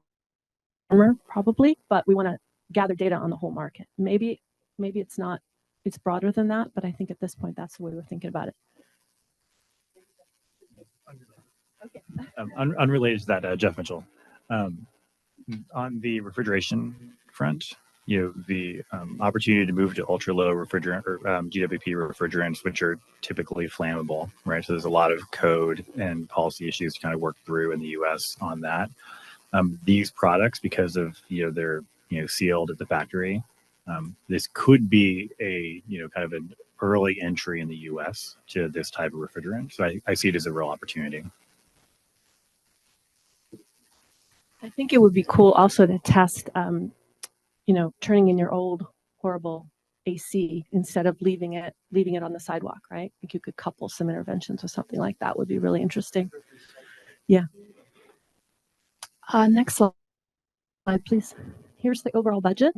probably, but we want to gather data on the whole market. Maybe it's not, it's broader than that, but I think at this point, that's the way we're thinking about it. Okay. Unrelated to that, Jeff Mitchell. On the refrigeration front, you know, the opportunity to move to ultra low refrigerant or GWP refrigerants, which are typically flammable, right? So there's a lot of code and policy issues to kind of work through in the US on that. These products, because of, you know, their sealed at the factory. This could be a, kind of an early entry in the US to this type of refrigerant. So I see it as a real opportunity. I think it would be cool also to test, turning in your old horrible AC instead of leaving it on the sidewalk, right? I think you could couple some interventions with something like that would be really interesting. Yeah. Next slide, please. Here's the overall budget.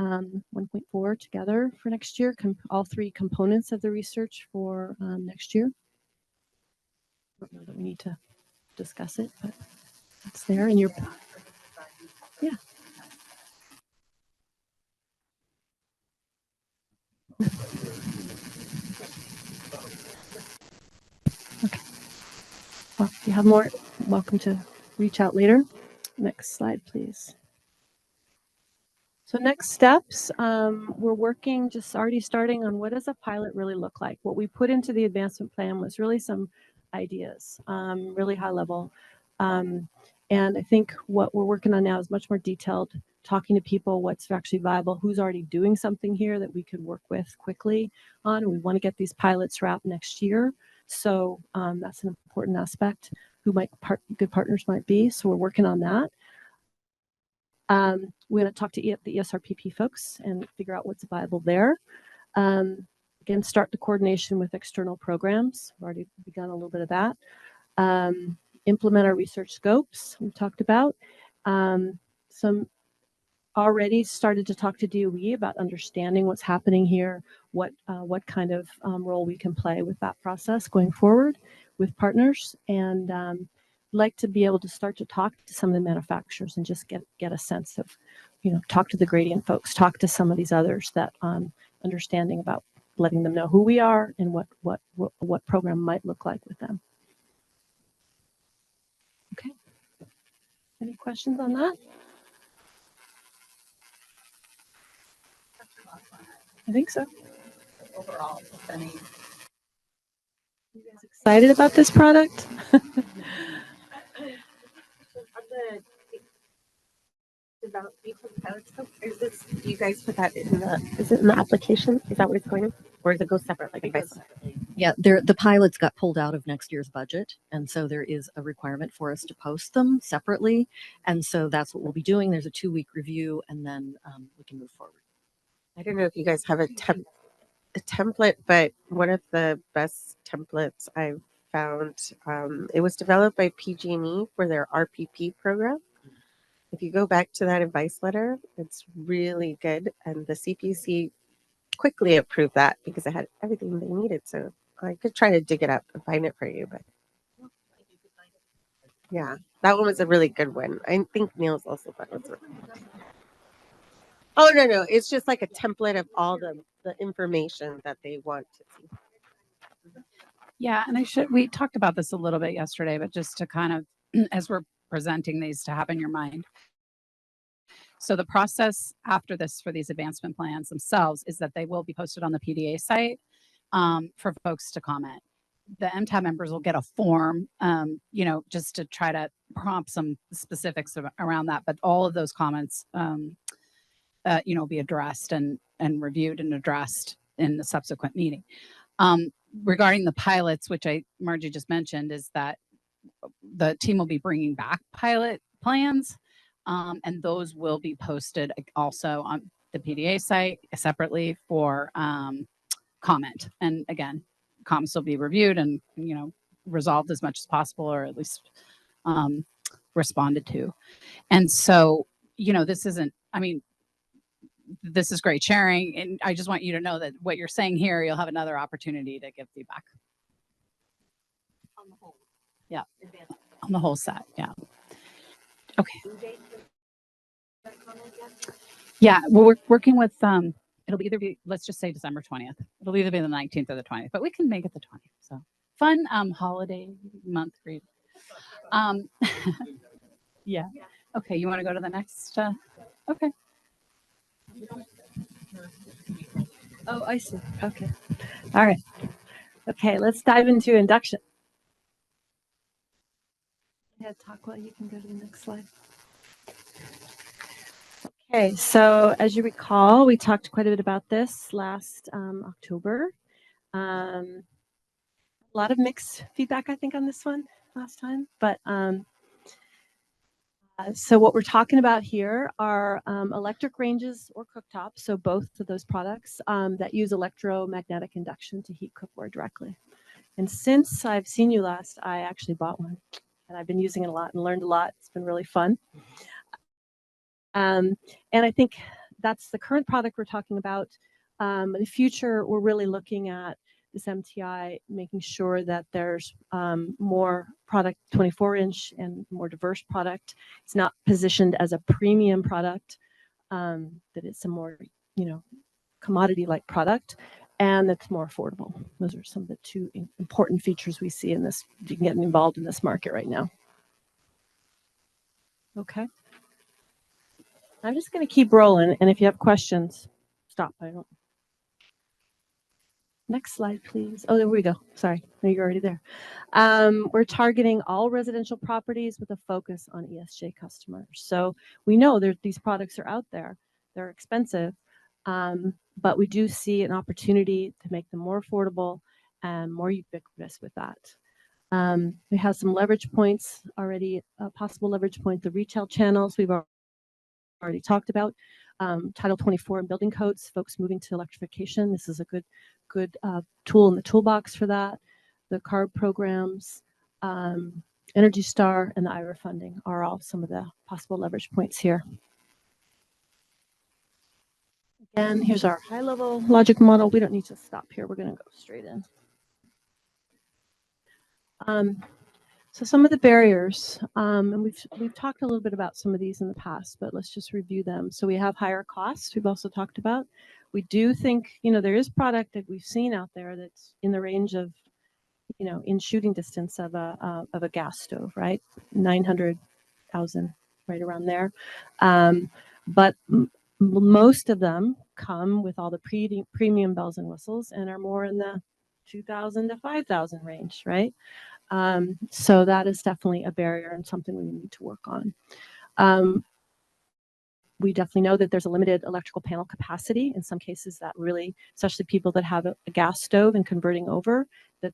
1.4 together for next year. All three components of the research for next year. I don't know that we need to discuss it, but it's there in your. Yeah. Okay. Well, if you have more, welcome to reach out later. Next slide, please. So next steps, we're working, just already starting on what does a pilot really look like. What we put into the advancement plan was really some ideas, really high level. And I think what we're working on now is much more detailed, talking to people, what's actually viable, who's already doing something here that we could work with quickly on. We want to get these pilots wrapped next year. So that's an important aspect, who good partners might be. So we're working on that. We're going to talk to the ESRPP folks and figure out what's viable there. Again, start the coordination with external programs. We've already begun a little bit of that. Implement our research scopes we talked about. Some already started to talk to DOE about understanding what's happening here, what kind of role we can play with that process going forward with partners, and like to be able to start to talk to some of the manufacturers and just get a sense of, talk to the Gradient folks, talk to some of these others that understanding about letting them know who we are and what program might look like with them. Okay. Any questions on that? I think so. Overall, if any. You guys excited about this product? Do you guys put that in is it in the application? Is that what it's going in? Or does it go separate? Like advice? Yeah, the pilots got pulled out of next year's budget. And so there is a requirement for us to post them separately. And so that's what we'll be doing. There's a 2-week review, and then we can move forward. I don't know if you guys have a template, but one of the best templates I've found, it was developed by PG&E for their RPP program. If you go back to that advice letter, it's really good. And the CPC quickly approved that because it had everything they needed. So I could try to dig it up and find it for you, but yeah, that one was a really good one. I think Neil's also thought it was Oh, no. It's just like a template of all the information that they want to see. Yeah, and we talked about this a little bit yesterday, but just to kind of, as we're presenting these, to have in your mind. So the process after this for these advancement plans themselves is that they will be posted on the PDA site for folks to comment. The MTAB members will get a form, just to try to prompt some specifics around that. But all of those comments, be addressed and reviewed and addressed in the subsequent meeting. Regarding the pilots, which Margie just mentioned, is that the team will be bringing back pilot plans, and those will be posted also on the PDA site separately for comment. And again, comments will be reviewed and resolved as much as possible, or at least responded to. And so this isn't. This is great sharing, and I just want you to know that what you're saying here, you'll have another opportunity to give feedback. On the whole. Yeah. On the whole set. Yeah. Okay. Yeah. Well, we're working with, it'll either be, let's just say December 20th. It'll either be the 19th or the 20th, but we can make it the 20th. So fun holiday month read. Yeah. Okay. You want to go to the next? Okay. Oh, I see. Okay. All right. Okay, let's dive into induction. Yeah, talk while you can go to the next slide. Okay, so as you recall, we talked quite a bit about this last October. A lot of mixed feedback, I think, on this one last time. But so what we're talking about here are electric ranges or cooktops, so both of those products that use electromagnetic induction to heat cookware directly. And since I've seen you last, I actually bought one, and I've been using it a lot and learned a lot. It's been really fun. And I think that's the current product we're talking about. In the future, we're really looking at this MTI, making sure that there's more product, 24-inch and more diverse product. It's not positioned as a premium product, that it's a more, commodity-like product, and it's more affordable. Those are some of the two important features we see in this, getting involved in this market right now. Okay. I'm just going to keep rolling, and if you have questions, stop. I don't. Next slide, please. Oh, there we go. Sorry, no, you're already there. We're targeting all residential properties with a focus on ESJ customers. So we know these products are out there. They're expensive, but we do see an opportunity to make them more affordable and more ubiquitous with that. We have some leverage points already, possible leverage point, the retail channels we've already talked about. Title 24 and building codes, folks moving to electrification. This is a good tool in the toolbox for that. The CARB programs, Energy Star, and the IRA funding are all some of the possible leverage points here. Again, here's our high-level logic model. We don't need to stop here. We're going to go straight in. So some of the barriers, and we've talked a little bit about some of these in the past, but let's just review them. So we have higher costs. We've also talked about. We do think, there is product that we've seen out there that's in the range of, in shooting distance of a gas stove, right? 900,000, right around there. But most of them come with all the premium bells and whistles and are more in the 2,000 to 5,000 range, right? So that is definitely a barrier and something we need to work on. We definitely know that there's a limited electrical panel capacity. In some cases that really, especially people that have a gas stove and converting over,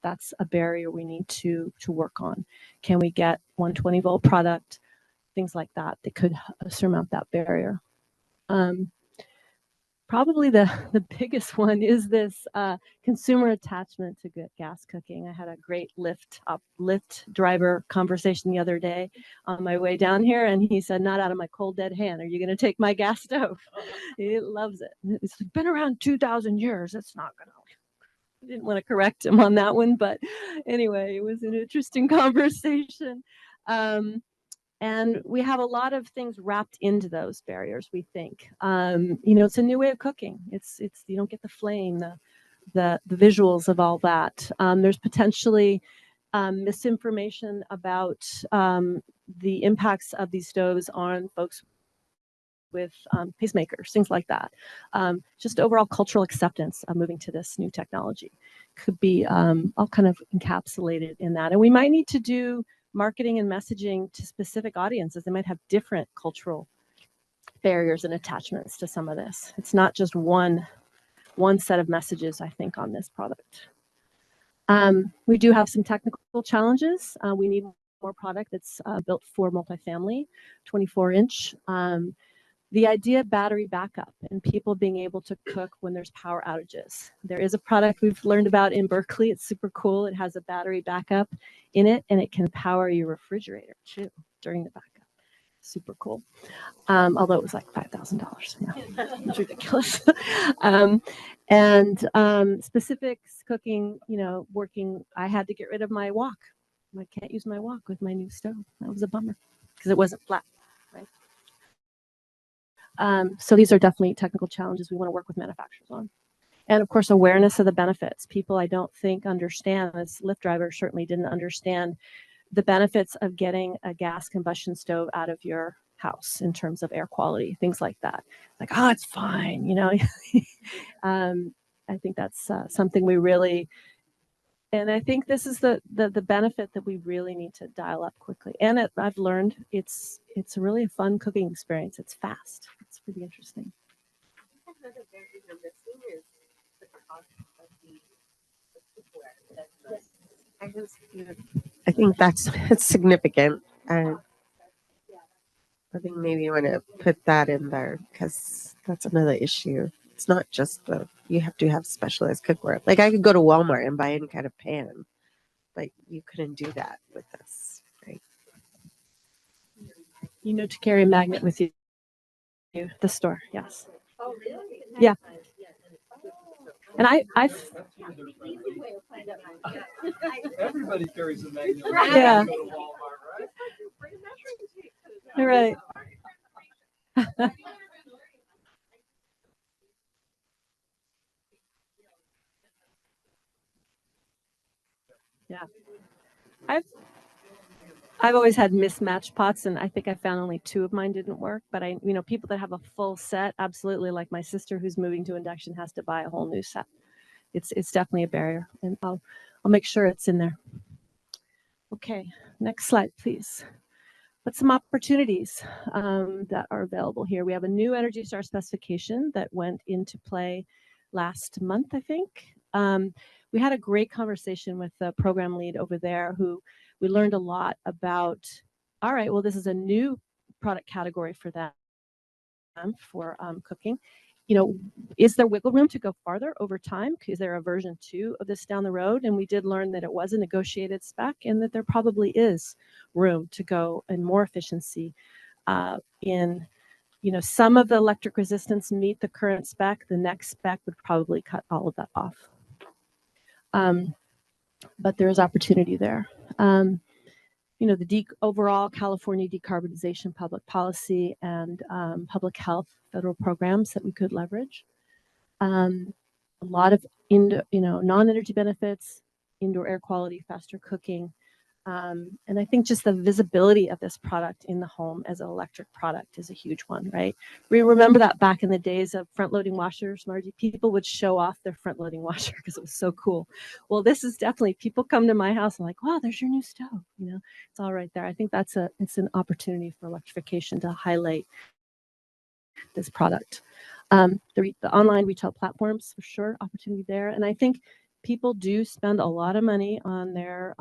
that's a barrier we need to work on. Can we get 120 volt product, things like that could surmount that barrier. Probably the biggest one is this consumer attachment to good gas cooking. I had a great Lyft driver conversation the other day on my way down here, and he said, "Not out of my cold dead hand. Are you going to take my gas stove?" He loves it. It's been around 2,000 years. It's not going to. I didn't want to correct him on that one, but anyway, it was an interesting conversation. And we have a lot of things wrapped into those barriers, we think. It's a new way of cooking. It's you don't get the flame, the visuals of all that. There's potentially misinformation about the impacts of these stoves on folks with pacemakers, things like that. Just overall cultural acceptance of moving to this new technology could be all kind of encapsulated in that. And we might need to do marketing and messaging to specific audiences. They might have different cultural barriers and attachments to some of this. It's not just one set of messages, I think, on this product. We do have some technical challenges. We need more product that's built for multifamily, 24-inch. The idea of battery backup and people being able to cook when there's power outages. There is a product we've learned about in Berkeley. It's super cool. It has a battery backup in it, and it can power your refrigerator too during the backup. Super cool. Although it was like $5,000. Yeah, it's ridiculous. Specifics cooking, working. I had to get rid of my wok. I can't use my wok with my new stove. That was a bummer because it wasn't flat, right? So these are definitely technical challenges we want to work with manufacturers on. And of course, awareness of the benefits. People I don't think understand, this Lyft driver certainly didn't understand the benefits of getting a gas combustion stove out of your house in terms of air quality, things like that. Like, oh, it's fine, I think that's something we really, and I think this is the benefit that we really need to dial up quickly. And I've learned it's really a fun cooking experience. It's fast. It's pretty interesting. Another variable I'm missing is the cost of the cookware. I think that's it's significant. I think maybe you want to put that in there because that's another issue. It's not just you have to have specialized cookware. Like I could go to Walmart and buy any kind of pan, but you couldn't do that with this, right? You know to carry a magnet with you. The store, yes. Oh, really? Yeah. And I've Everybody carries a magnet. Yeah. You're right. Yeah. I've always had mismatched pots, and I think I found only 2 of mine didn't work. But people that have a full set, absolutely. Like my sister, who's moving to induction, has to buy a whole new set. It's definitely a barrier, and I'll make sure it's in there. Okay, next slide, please. But some opportunities that are available here. We have a new Energy Star specification that went into play last month, I think. We had a great conversation with the program lead over there who we learned a lot about, all right, well, this is a new product category for them for cooking. Is there wiggle room to go farther over time? Is there a version 2 of this down the road? And we did learn that it was a negotiated spec and that there probably is room to go and more efficiency in, some of the electric resistance meet the current spec. The next spec would probably cut all of that off. But there is opportunity there. The overall California decarbonization public policy and public health federal programs that we could leverage. A lot of non-energy benefits, indoor air quality, faster cooking. And I think just the visibility of this product in the home as an electric product is a huge one, right? We remember that back in the days of front-loading washers, Margie, people would show off their front-loading washer because it was so cool. Well, this is definitely, people come to my house and like, wow, there's your new stove. It's all right there. I think it's an opportunity for electrification to highlight this product. The online retail platforms, for sure, opportunity there. And I think people do spend a lot of money on their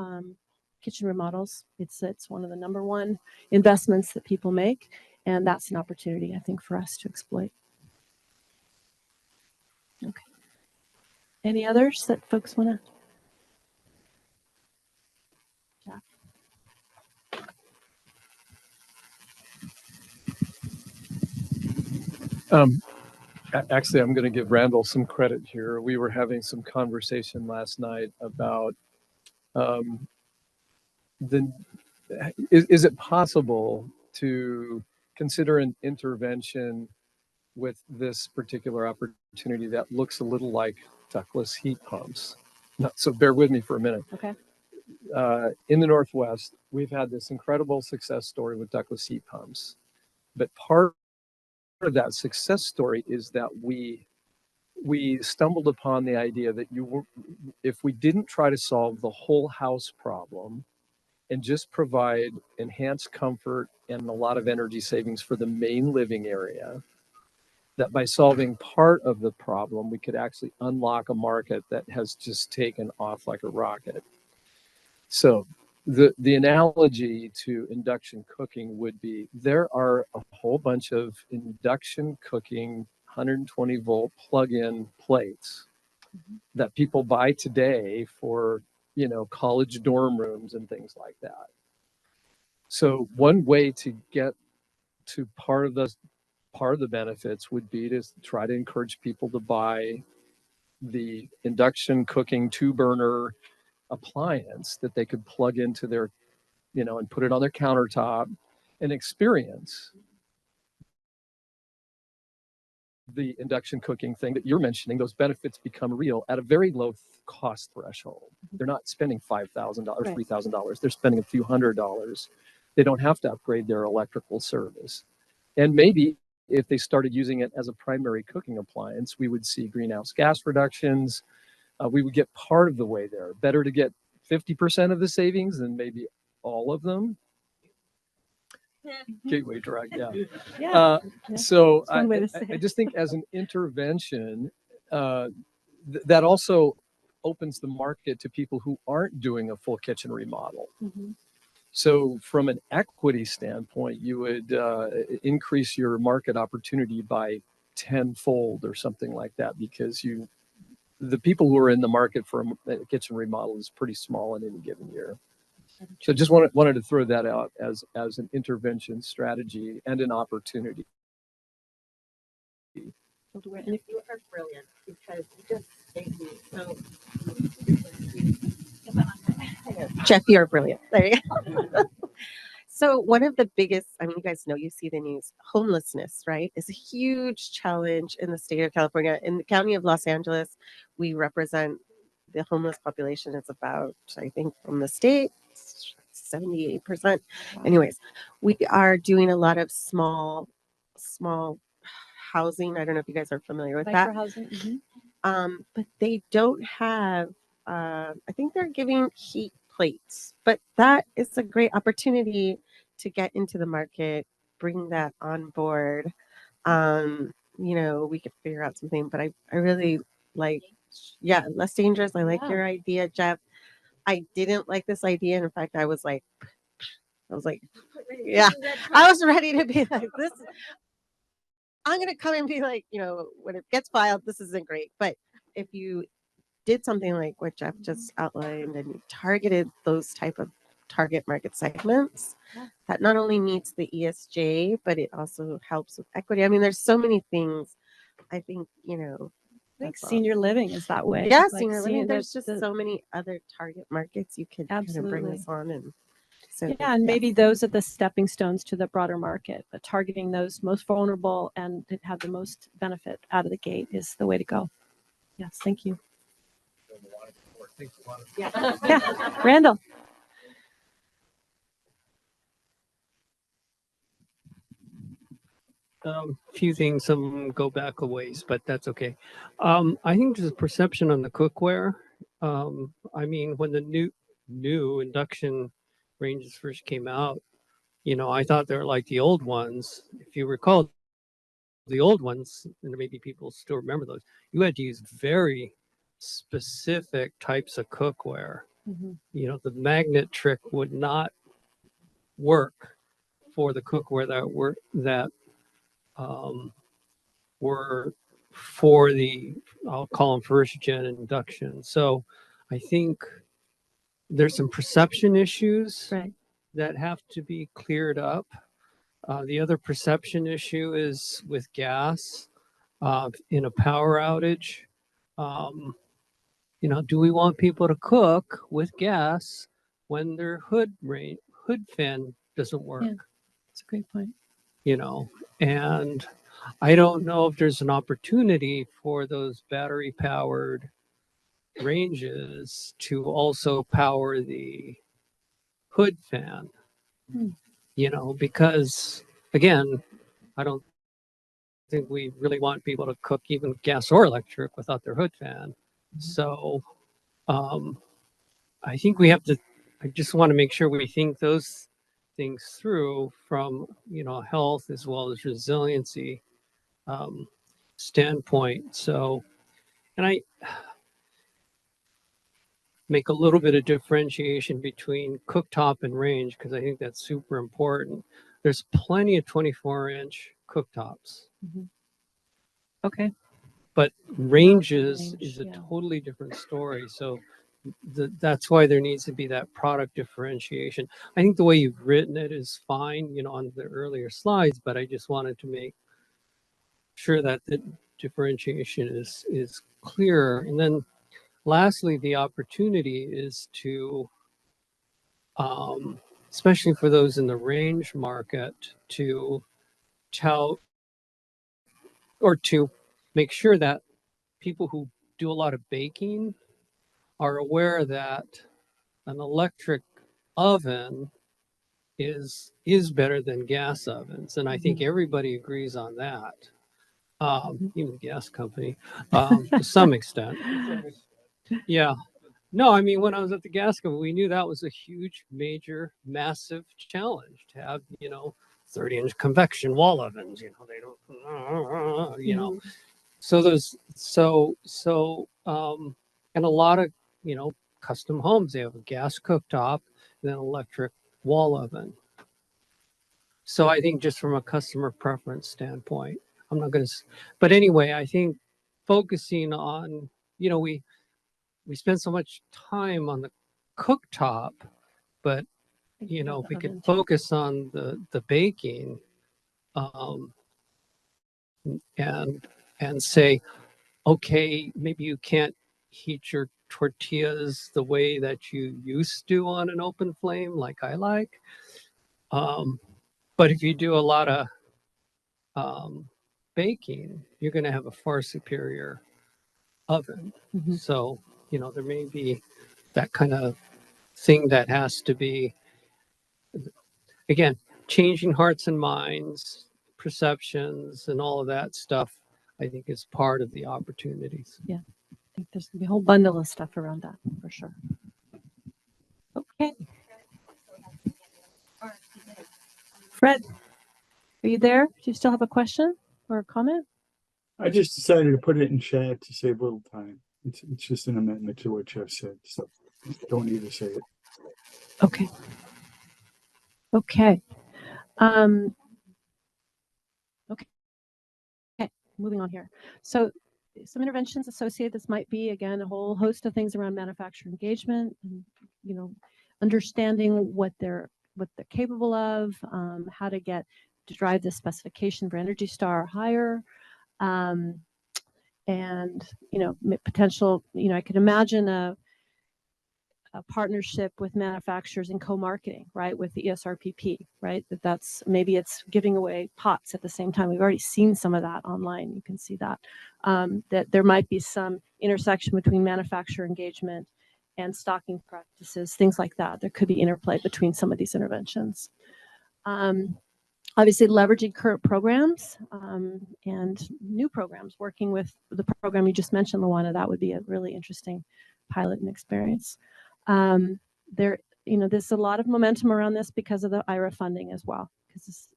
kitchen remodels. It's one of the number one investments that people make, and that's an opportunity, I think, for us to exploit. Okay. Any others that folks want to? Actually, I'm going to give Randall some credit here. We were having some conversation last night about is it possible to consider an intervention with this particular opportunity that looks a little like ductless heat pumps? So bear with me for a minute. Okay. In the Northwest, we've had this incredible success story with ductless heat pumps. But part of that success story is that we stumbled upon the idea that if we didn't try to solve the whole house problem and just provide enhanced comfort and a lot of energy savings for the main living area, that by solving part of the problem, we could actually unlock a market that has just taken off like a rocket. So the analogy to induction cooking would be there are a whole bunch of induction cooking 120 volt plug-in plates that people buy today for, college dorm rooms and things like that. So one way to get to part of the benefits would be to try to encourage people to buy the induction cooking 2-burner appliance that they could plug into their, and put it on their countertop and experience the induction cooking thing that you're mentioning. Those benefits become real at a very low cost threshold. They're not spending $5,000, $3,000. They're spending a few $100s. They don't have to upgrade their electrical service. And maybe if they started using it as a primary cooking appliance, we would see greenhouse gas reductions. We would get part of the way there. Better to get 50% of the savings than maybe all of them. gateway drug. Yeah. Yeah. Yeah. So That's one way to say I it. just think as an intervention, that also opens the market to people who aren't doing a full kitchen remodel. Mhm. So from an equity standpoint, you would increase your market opportunity by tenfold or something like that, because the people who are in the market for a kitchen remodel is pretty small in any given year. So just wanted to throw that out as an intervention strategy and an opportunity. And if you are brilliant, because you just saved me. So, Jeff, you are brilliant. There you go. So one of the biggest, I mean, you guys know, you see the news, homelessness, right, is a huge challenge in the state of California. In the county of Los Angeles, we represent the homeless population is about, I think, from the state, 78%. Anyways, we are doing a lot of small housing. I don't know if you guys are familiar with that. Micro housing. Mhm. But they don't have, I think they're giving heat plates, but that is a great opportunity to get into the market, bring that on board. We could figure out something, but I really like, yeah, less dangerous. I like your idea, Jeff. I didn't like this idea. In fact, I was like, yeah, I was ready to be like, this, I'm going to come and be like, when it gets filed, this isn't great. But if you did something like what Jeff just outlined and you targeted those type of target market segments, that not only meets the ESG, but it also helps with equity. I mean, there's so many things. I think, I think that's all. senior living is that way. Yeah, Like senior living. seeing There's the- just so many other target markets you could kind of bring Absolutely. this on. And so, Yeah, and maybe those are the stepping stones to the broader market, but targeting those most vulnerable and that have the most benefit out of the gate is the way to go. Yes, thank you. Yeah, Randall. Few things, some of them go back a ways, but that's okay. I think there's a perception on the cookware. I mean, when the new induction ranges first came out, I thought they were like the old ones. If you recall, the old ones, and maybe people still remember those, you had to use very specific types of cookware. Mhm. The magnet trick would not work for the cookware that were for the, I'll call them first gen induction. So I think there's some perception issues Right. that have to be cleared up. The other perception issue is with gas in a power outage. Do we want people to cook with gas when their hood fan doesn't work? Yeah. That's a great point. And I don't know if there's an opportunity for those battery powered ranges to also power the hood fan, Hmm. because again, I don't think we really want people to cook even gas or electric without their hood fan. So I think I just want to make sure we think those things through from, health as well as resiliency standpoint. So, and I make a little bit of differentiation between cooktop and range because I think that's super important. There's plenty of 24-inch cooktops. Okay. But ranges Range, is a yeah. totally different story. So that's why there needs to be that product differentiation. I think the way you've written it is fine, on the earlier slides, but I just wanted to make sure that the differentiation is clear. And then lastly, the opportunity is to, especially for those in the range market, to tell or to make sure that people who do a lot of baking are aware that an electric oven is better than gas ovens, and I think everybody agrees on that. Even the gas company, to some extent. Yeah. No, I mean, when I was at the gas company, we knew that was a huge, major, massive challenge to have, 30-inch convection wall ovens, you know, they don't, you know, so and a lot of, you know, custom homes, they have a gas cooktop and an electric wall oven. So I think just from a customer preference standpoint, I'm not going to, but anyway, I think focusing on, you know, we spend so much time on the cooktop, but you know, if we could focus on the baking, and say, okay, maybe you can't heat your tortillas the way that you used to on an open flame, like I like. But if you do a lot of baking, you're going to have a far superior oven. So, you know, there may be that kind of thing that has to be, again, changing hearts and minds, perceptions, and all of that stuff, I think is part of the opportunities. Yeah, I think there's gonna be a whole bundle of stuff around that for sure. Okay. Fred, are you there? Do you still have a question or a comment? I just decided to put it in chat to save a little time. It's just an amendment to what Jeff said, so don't need to say it. Okay. Okay. Okay. Moving on here. So some interventions associated. This might be, again, a whole host of things around manufacturer engagement and, you know, understanding what they're capable of, how to drive the specification for Energy Star higher, and, you know, potential, you know, I could imagine a partnership with manufacturers in co-marketing, right, with the ESRPP, right? That's maybe it's giving away pots at the same time. We've already seen some of that online. You can see that, that there might be some intersection between manufacturer engagement and stocking practices, things like that. There could be interplay between some of these interventions. Obviously, leveraging current programs and new programs, working with the program you just mentioned, Luana, that would be a really interesting pilot and experience. There, you know, there's a lot of momentum around this because of the IRA funding as well. Because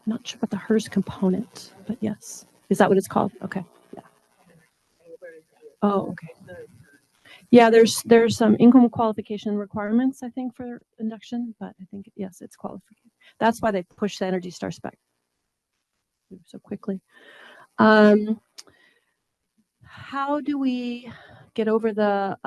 not sure about the HERS component, but yes, is that what it's called? Okay, yeah. Oh, okay. Yeah, there's some income qualification requirements, I think, for induction, but I think yes, it's qualification. That's why they push the Energy Star spec so quickly. How do we get over the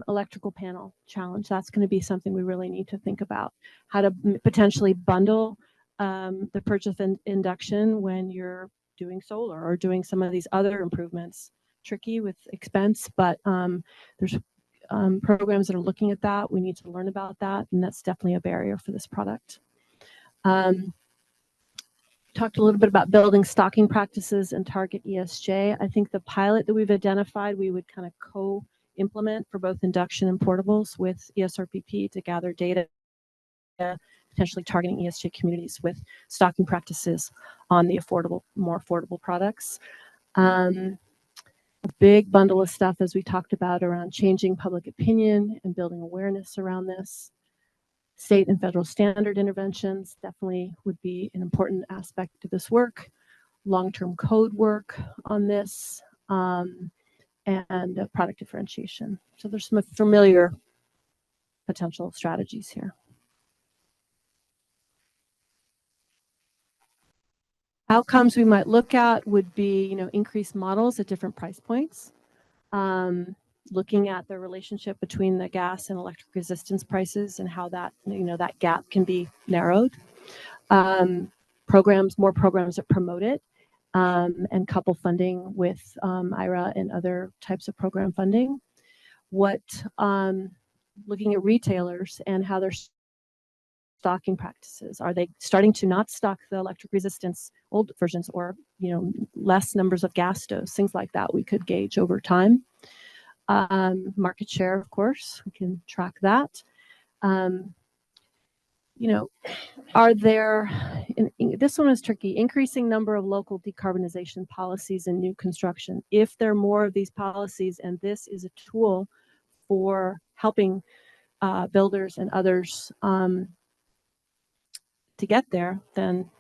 electrical panel challenge? That's going to be something we really need to think about. How to potentially bundle the purchase of induction when you're doing solar or doing some of these other improvements. Tricky with expense, but there's programs that are looking at that. We need to learn about that, and that's definitely a barrier for this product. Talked a little bit about building stocking practices and target ESJ. I think the pilot that we've identified, we would kind of co-implement for both induction and portables with ESRPP to gather data, potentially targeting ESJ communities with stocking practices on the more affordable products. A big bundle of stuff, as we talked about, around changing public opinion and building awareness around this. State and federal standard interventions definitely would be an important aspect of this work. Long-term code work on this, and product differentiation. So there's some familiar potential strategies here. Outcomes we might look at would be, you know, increased models at different price points. Looking at the relationship between the gas and electric resistance prices and how that, you know, that gap can be narrowed. More programs that promote it, and couple funding with IRA and other types of program funding. Looking at retailers and how their stocking practices. Are they starting to not stock the electric resistance old versions, or, you know, less numbers of gas stoves, things like that we could gauge over time. Market share, of course, we can track that. You know, are there, this one is tricky, increasing number of local decarbonization policies in new construction. If there are more of these policies and this is a tool for helping builders and others to get there, then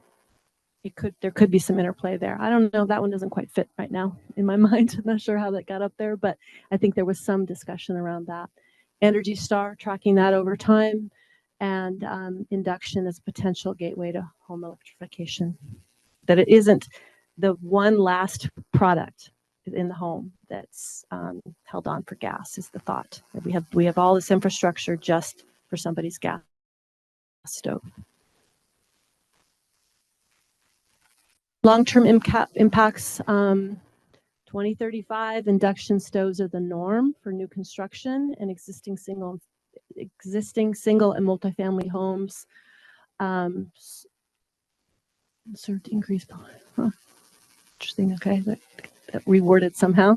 there could be some interplay there. I don't know. That one doesn't quite fit right now in my mind. I'm not sure how that got up there, but I think there was some discussion around that. Energy Star, tracking that over time, and induction as a potential gateway to home electrification. That it isn't the one last product in the home that's held on for gas is the thought. That we have all this infrastructure just for somebody's gas stove. Long-term impacts, 2035, induction stoves are the norm for new construction and existing single and multifamily homes. Served to increase. Interesting. Okay, that reworded somehow.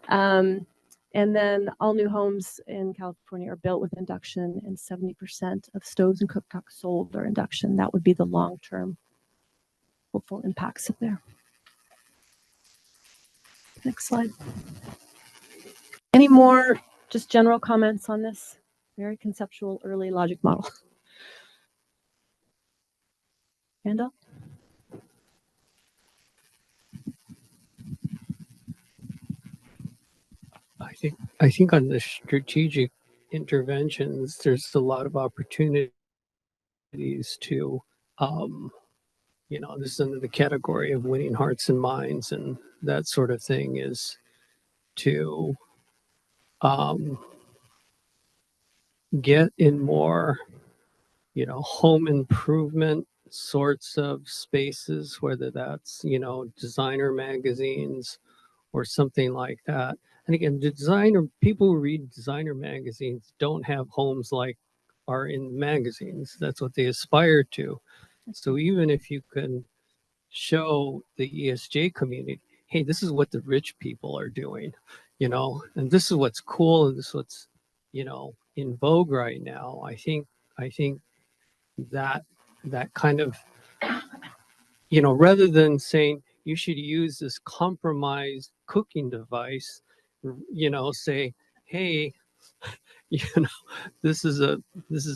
And then all new homes in California are built with induction, and 70% of stoves and cooktops sold are induction. That would be the long-term hopeful impacts of there. Next slide. Any more just general comments on this very conceptual early logic model? Hand up. I think on the strategic interventions, there's a lot of opportunities to, this is under the category of winning hearts and minds and that sort of thing, is to get in more, home improvement sorts of spaces, whether that's, designer magazines or something like that. And again, people who read designer magazines don't have homes like are in magazines. That's what they aspire to. So even if you can show the ESJ community, hey, this is what the rich people are doing, and this is what's cool, and this is what's, in vogue right now. I think that kind of, rather than saying you should use this compromised cooking device, say, hey, this is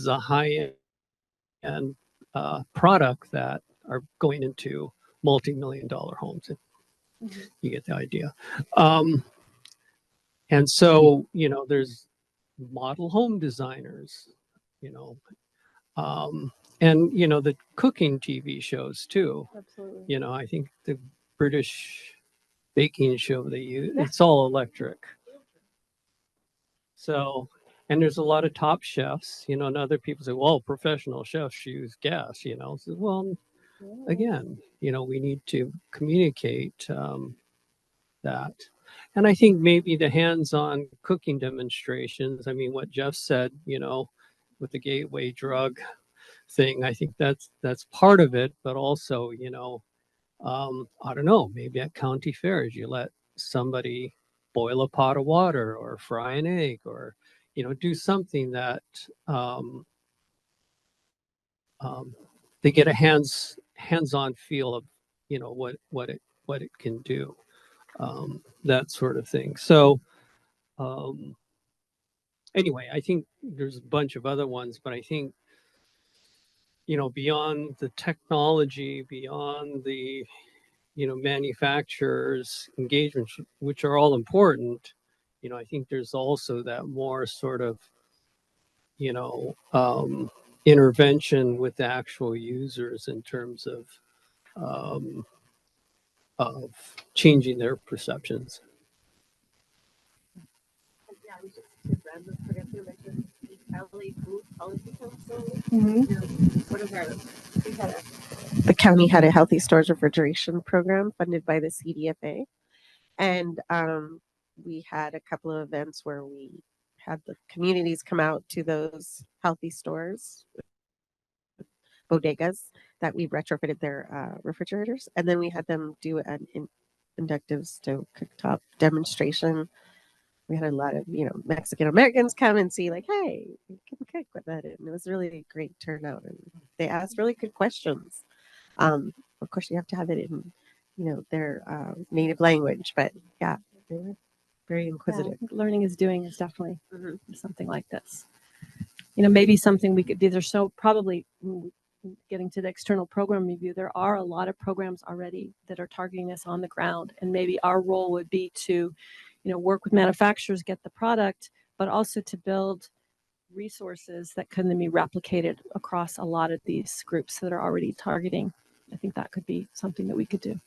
a high end product that are going into multi-million-dollar homes. Mm-hmm. You get the idea. And so, there's model home designers, and the cooking TV shows too. Absolutely. I think the British baking show they use, it's all electric. So, and there's a lot of top chefs, and other people say, well, professional chefs use gas, So, well, again, we need to communicate that. And I think maybe the hands-on cooking demonstrations, I mean, what Jeff said, with the gateway drug thing, I think that's part of it, but also, I don't know, maybe at county fairs, you let somebody boil a pot of water or fry an egg or, do something that they get a hands-on feel of, what it can do, that sort of thing. So anyway, I think there's a bunch of other ones, but I think, beyond the technology, beyond the, manufacturers' engagements, which are all important, I think there's also that more sort of, intervention with the actual users in terms of changing their perceptions. The county had a healthy stores refrigeration program funded by the CDFA. And we had a couple of events where we had the communities come out to those healthy stores, bodegas, that we retrofitted their refrigerators. And then we had them do an inductive stove cooktop demonstration. We had a lot of, Mexican Americans come and see, like, hey, you can cook with that. And it was really a great turnout. And they asked really good questions. Of course, you have to have it in, their native language. But yeah, they were very Yeah, inquisitive. learning is doing is definitely Mhm. something like this. Maybe something we could, these are so probably getting to the external program review, there are a lot of programs already that are targeting this on the ground. And maybe our role would be to, work with manufacturers, get the product, but also to build resources that can then be replicated across a lot of these groups that are already targeting. I think that could be something that we could do.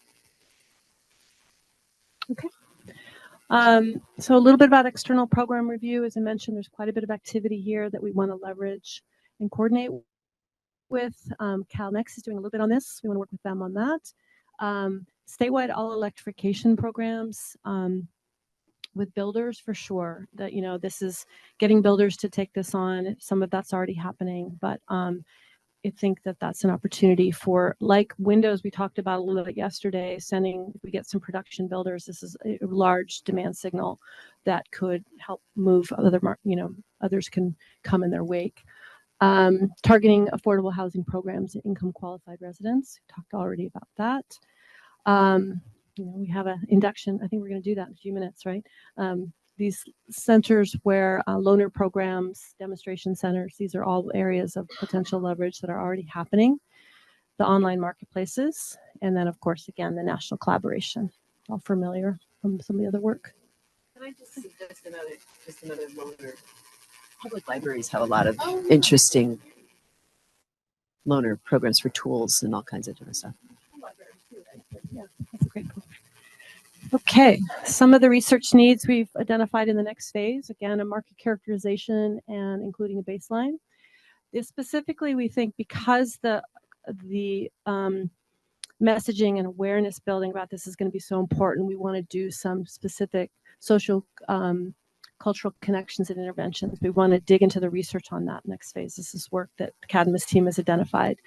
Okay. So a little bit about external program review. As I mentioned, there's quite a bit of activity here that we want to leverage and coordinate with. CalNext is doing a little bit on this. We want to work with them on that. Statewide all electrification programs with builders for sure. That this is getting builders to take this on. Some of that's already happening, but I think that that's an opportunity for, like Windows we talked about a little bit yesterday, if we get some production builders, this is a large demand signal that could help move others can come in their wake. Targeting affordable housing programs and income qualified residents. We talked already about that. We have an induction. I think we're going to do that in a few minutes, right? These centers where loaner programs, demonstration centers, these are all areas of potential leverage that are already happening. The online marketplaces, and then of course, again, the national collaboration, all familiar from some of the other work. Can I just suggest another loaner? Public libraries have a lot of interesting loaner programs for tools and all kinds of different stuff. Yeah, that's a great point. Okay, some of the research needs we've identified in the next phase, again, a market characterization and including a baseline. This specifically, we think because the messaging and awareness building about this is going to be so important, we want to do some specific social cultural connections and interventions. We want to dig into the research on that next phase. This is work that the Cadmus team has identified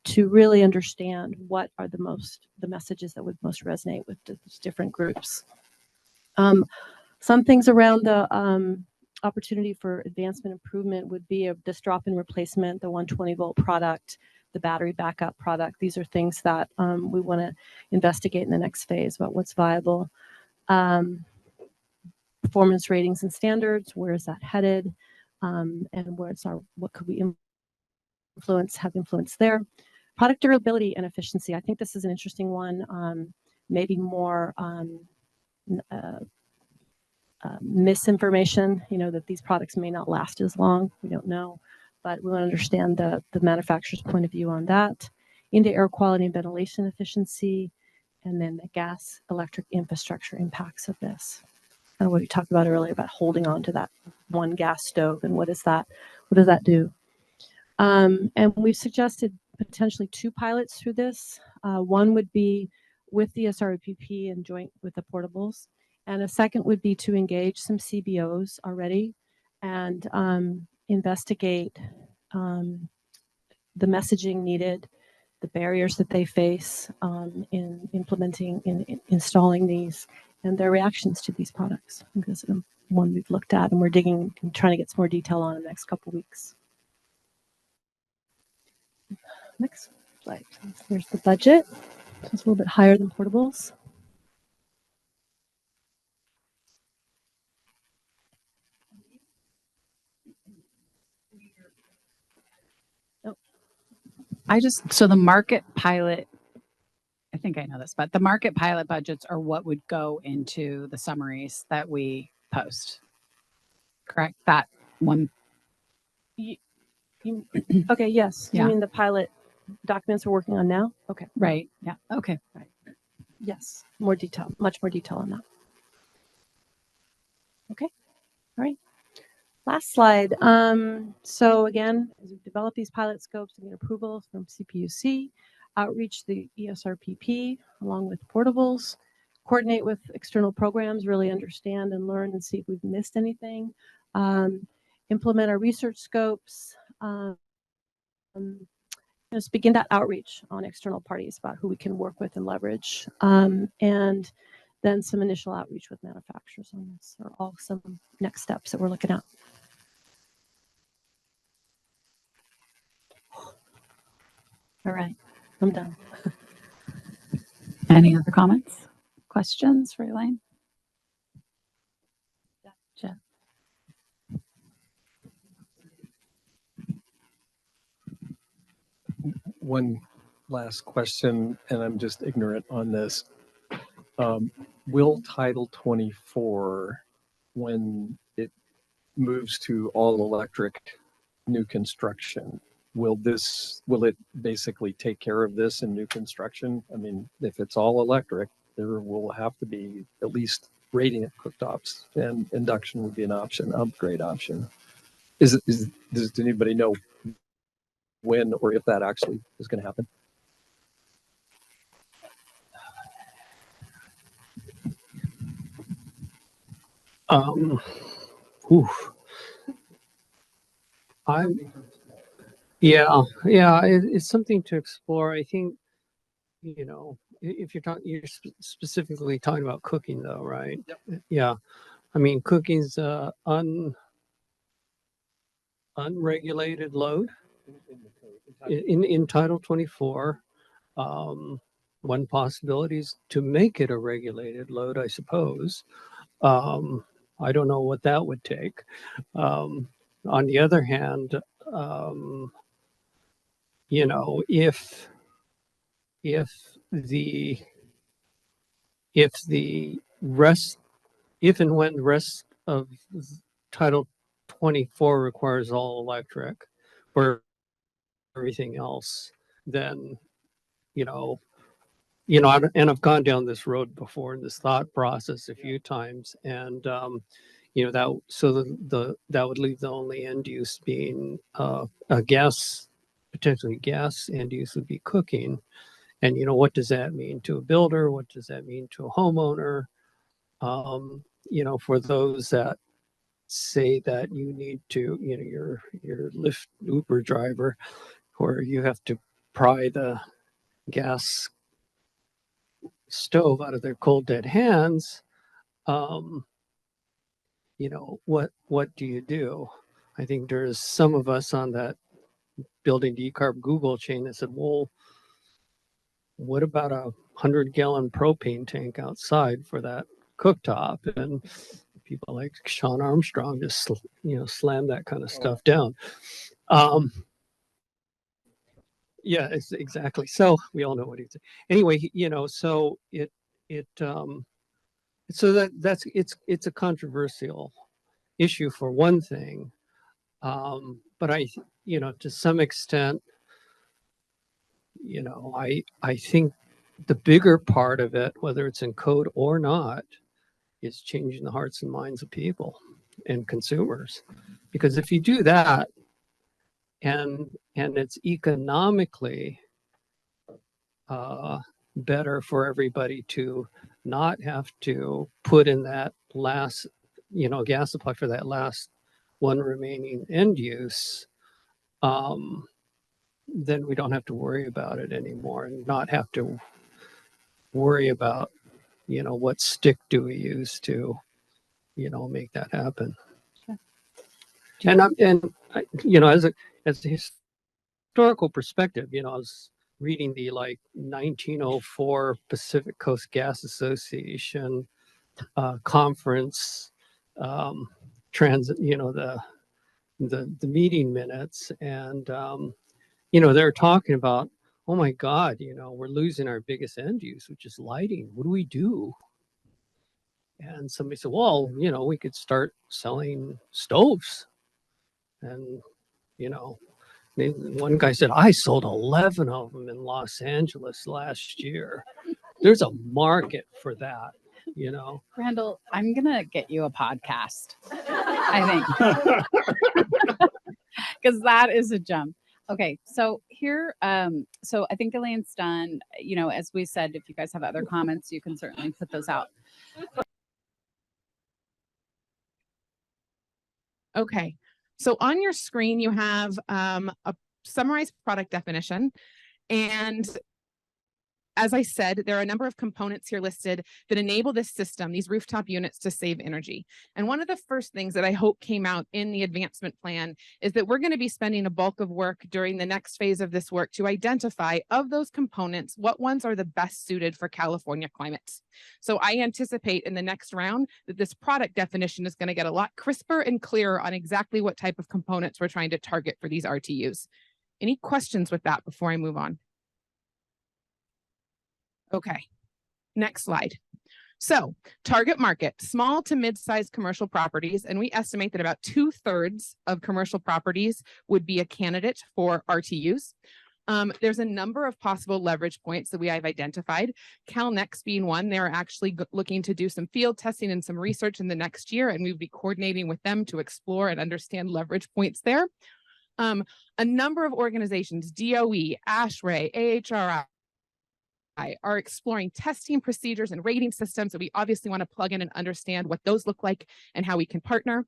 to really understand what are the messages that would most resonate with different groups. Some things around the opportunity for advancement improvement would be this drop-in replacement, the 120-volt product, the battery backup product. These are things that we want to investigate in the next phase about what's viable. Performance ratings and standards, where is that headed? And what could we have influence there? Product durability and efficiency. I think this is an interesting one. Maybe more misinformation, that these products may not last as long. We don't know, but we want to understand the manufacturer's point of view on that. Into air quality and ventilation efficiency, and then the gas electric infrastructure impacts of this. And what we talked about earlier about holding on to that one gas stove and what does that do? And we've suggested potentially 2 pilots through this. One would be with the SRPP and joint with the portables. And a second would be to engage some CBOs already and investigate the messaging needed, the barriers that they face in installing these, and their reactions to these products. I think this is one we've looked at, and we're digging and trying to get some more detail on in the next couple of weeks. Next slide. Here's the budget. So it's a little bit higher than portables. So the market pilot, I think I know this, but the market pilot budgets are what would go into the summaries that we post. Correct? That one. Okay, yes. Yeah. You mean the pilot documents we're working on now? Okay. Right. Yeah. Okay. Right. Yes. More detail, much more detail on that. Okay. All right. Last slide. So again, as we develop these pilot scopes and get approvals from CPUC, outreach the ESRPP along with portables, coordinate with external programs, really understand and learn and see if we've missed anything, implement our research scopes, just begin that outreach on external parties about who we can work with and leverage, and then some initial outreach with manufacturers on this are all some next steps that we're looking at. All right, I'm done. Any other comments, questions for Elaine? One last question, and I'm just ignorant on this. Will Title 24, when it moves to all electric new construction, will it basically take care of this in new construction? I mean, if it's all electric, there will have to be at least radiant cooktops, and induction would be an option, upgrade option. Does anybody know when or if that actually is going to happen? Oof. It's something to explore. I think, if you're specifically talking about cooking though, right? Yep. Yeah. I mean, cooking's unregulated load in Title 24. One possibility is to make it a regulated load, I suppose. I don't know what that would take. On the other hand, if and when the rest of Title 24 requires all electric for everything else, then and I've gone down this road before in this thought process a few times, and that would leave the only end use being potentially gas end use would be cooking. And what does that mean to a builder? What does that mean to a homeowner? For those that say that you need to, your Lyft Uber driver, where you have to pry the gas stove out of their cold dead hands, what do you do? I think there's some of us on that building decarb Google chain that said, well, what about a 100-gallon propane tank outside for that cooktop? And people like Sean Armstrong just slam that kind of stuff down. Yeah, it's exactly. So we all know what he's saying. Anyway, so it's a controversial issue for one thing, but to some extent, I think the bigger part of it, whether it's in code or not, is changing the hearts and minds of people and consumers. Because if you do that, and it's economically better for everybody to not have to put in that last, gas supply for that last one remaining end use, then we don't have to worry about it anymore, and not have to worry about, what stick do we use to, make that happen. Sure. As a historical perspective, I was reading the 1904 Pacific Coast Gas Association conference transit, the meeting minutes, and they're talking about, oh my God, we're losing our biggest end use, which is lighting. What do we do? And somebody said, well, we could start selling stoves. And, one guy said, I sold 11 of them in Los Angeles last year. There's a market for that, Randall, I'm going to get you a podcast, I think, because that is a jump. Okay, so here, so I think Elaine's done, as we said, if you guys have other comments, you can certainly put those out. Okay, so on your screen, you have a summarized product definition, and as I said, there are a number of components here listed that enable this system, these rooftop units, to save energy. And one of the first things that I hope came out in the advancement plan is that we're going to be spending a bulk of work during the next phase of this work to identify, of those components, what ones are the best suited for California climates. So I anticipate in the next round that this product definition is going to get a lot crisper and clearer on exactly what type of components we're trying to target for these RTUs. Any questions with that before I move on? Okay, next slide. So target market, small to mid-sized commercial properties, and we estimate that about 2/3 of commercial properties would be a candidate for RTUs. There's a number of possible leverage points that we have identified. CalNext being one. They're actually looking to do some field testing and some research in the next year, and we'll be coordinating with them to explore and understand leverage points there. A number of organizations, DOE, ASHRAE, AHRI, are exploring testing procedures and rating systems that we obviously want to plug in and understand what those look like and how we can partner.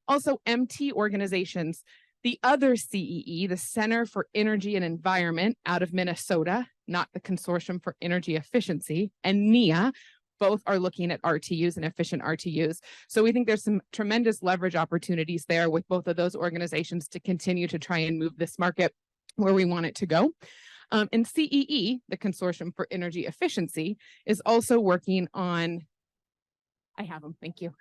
Also, MT organizations, the other CEE, the Center for Energy and Environment out of Minnesota, not the Consortium for Energy Efficiency, and NEA, both are looking at RTUs and efficient RTUs. So we think there's some tremendous leverage opportunities there with both of those organizations to continue to try and move this market where we want it to go. And CEE, the Consortium for Energy Efficiency, is also working on, I have them, thank you,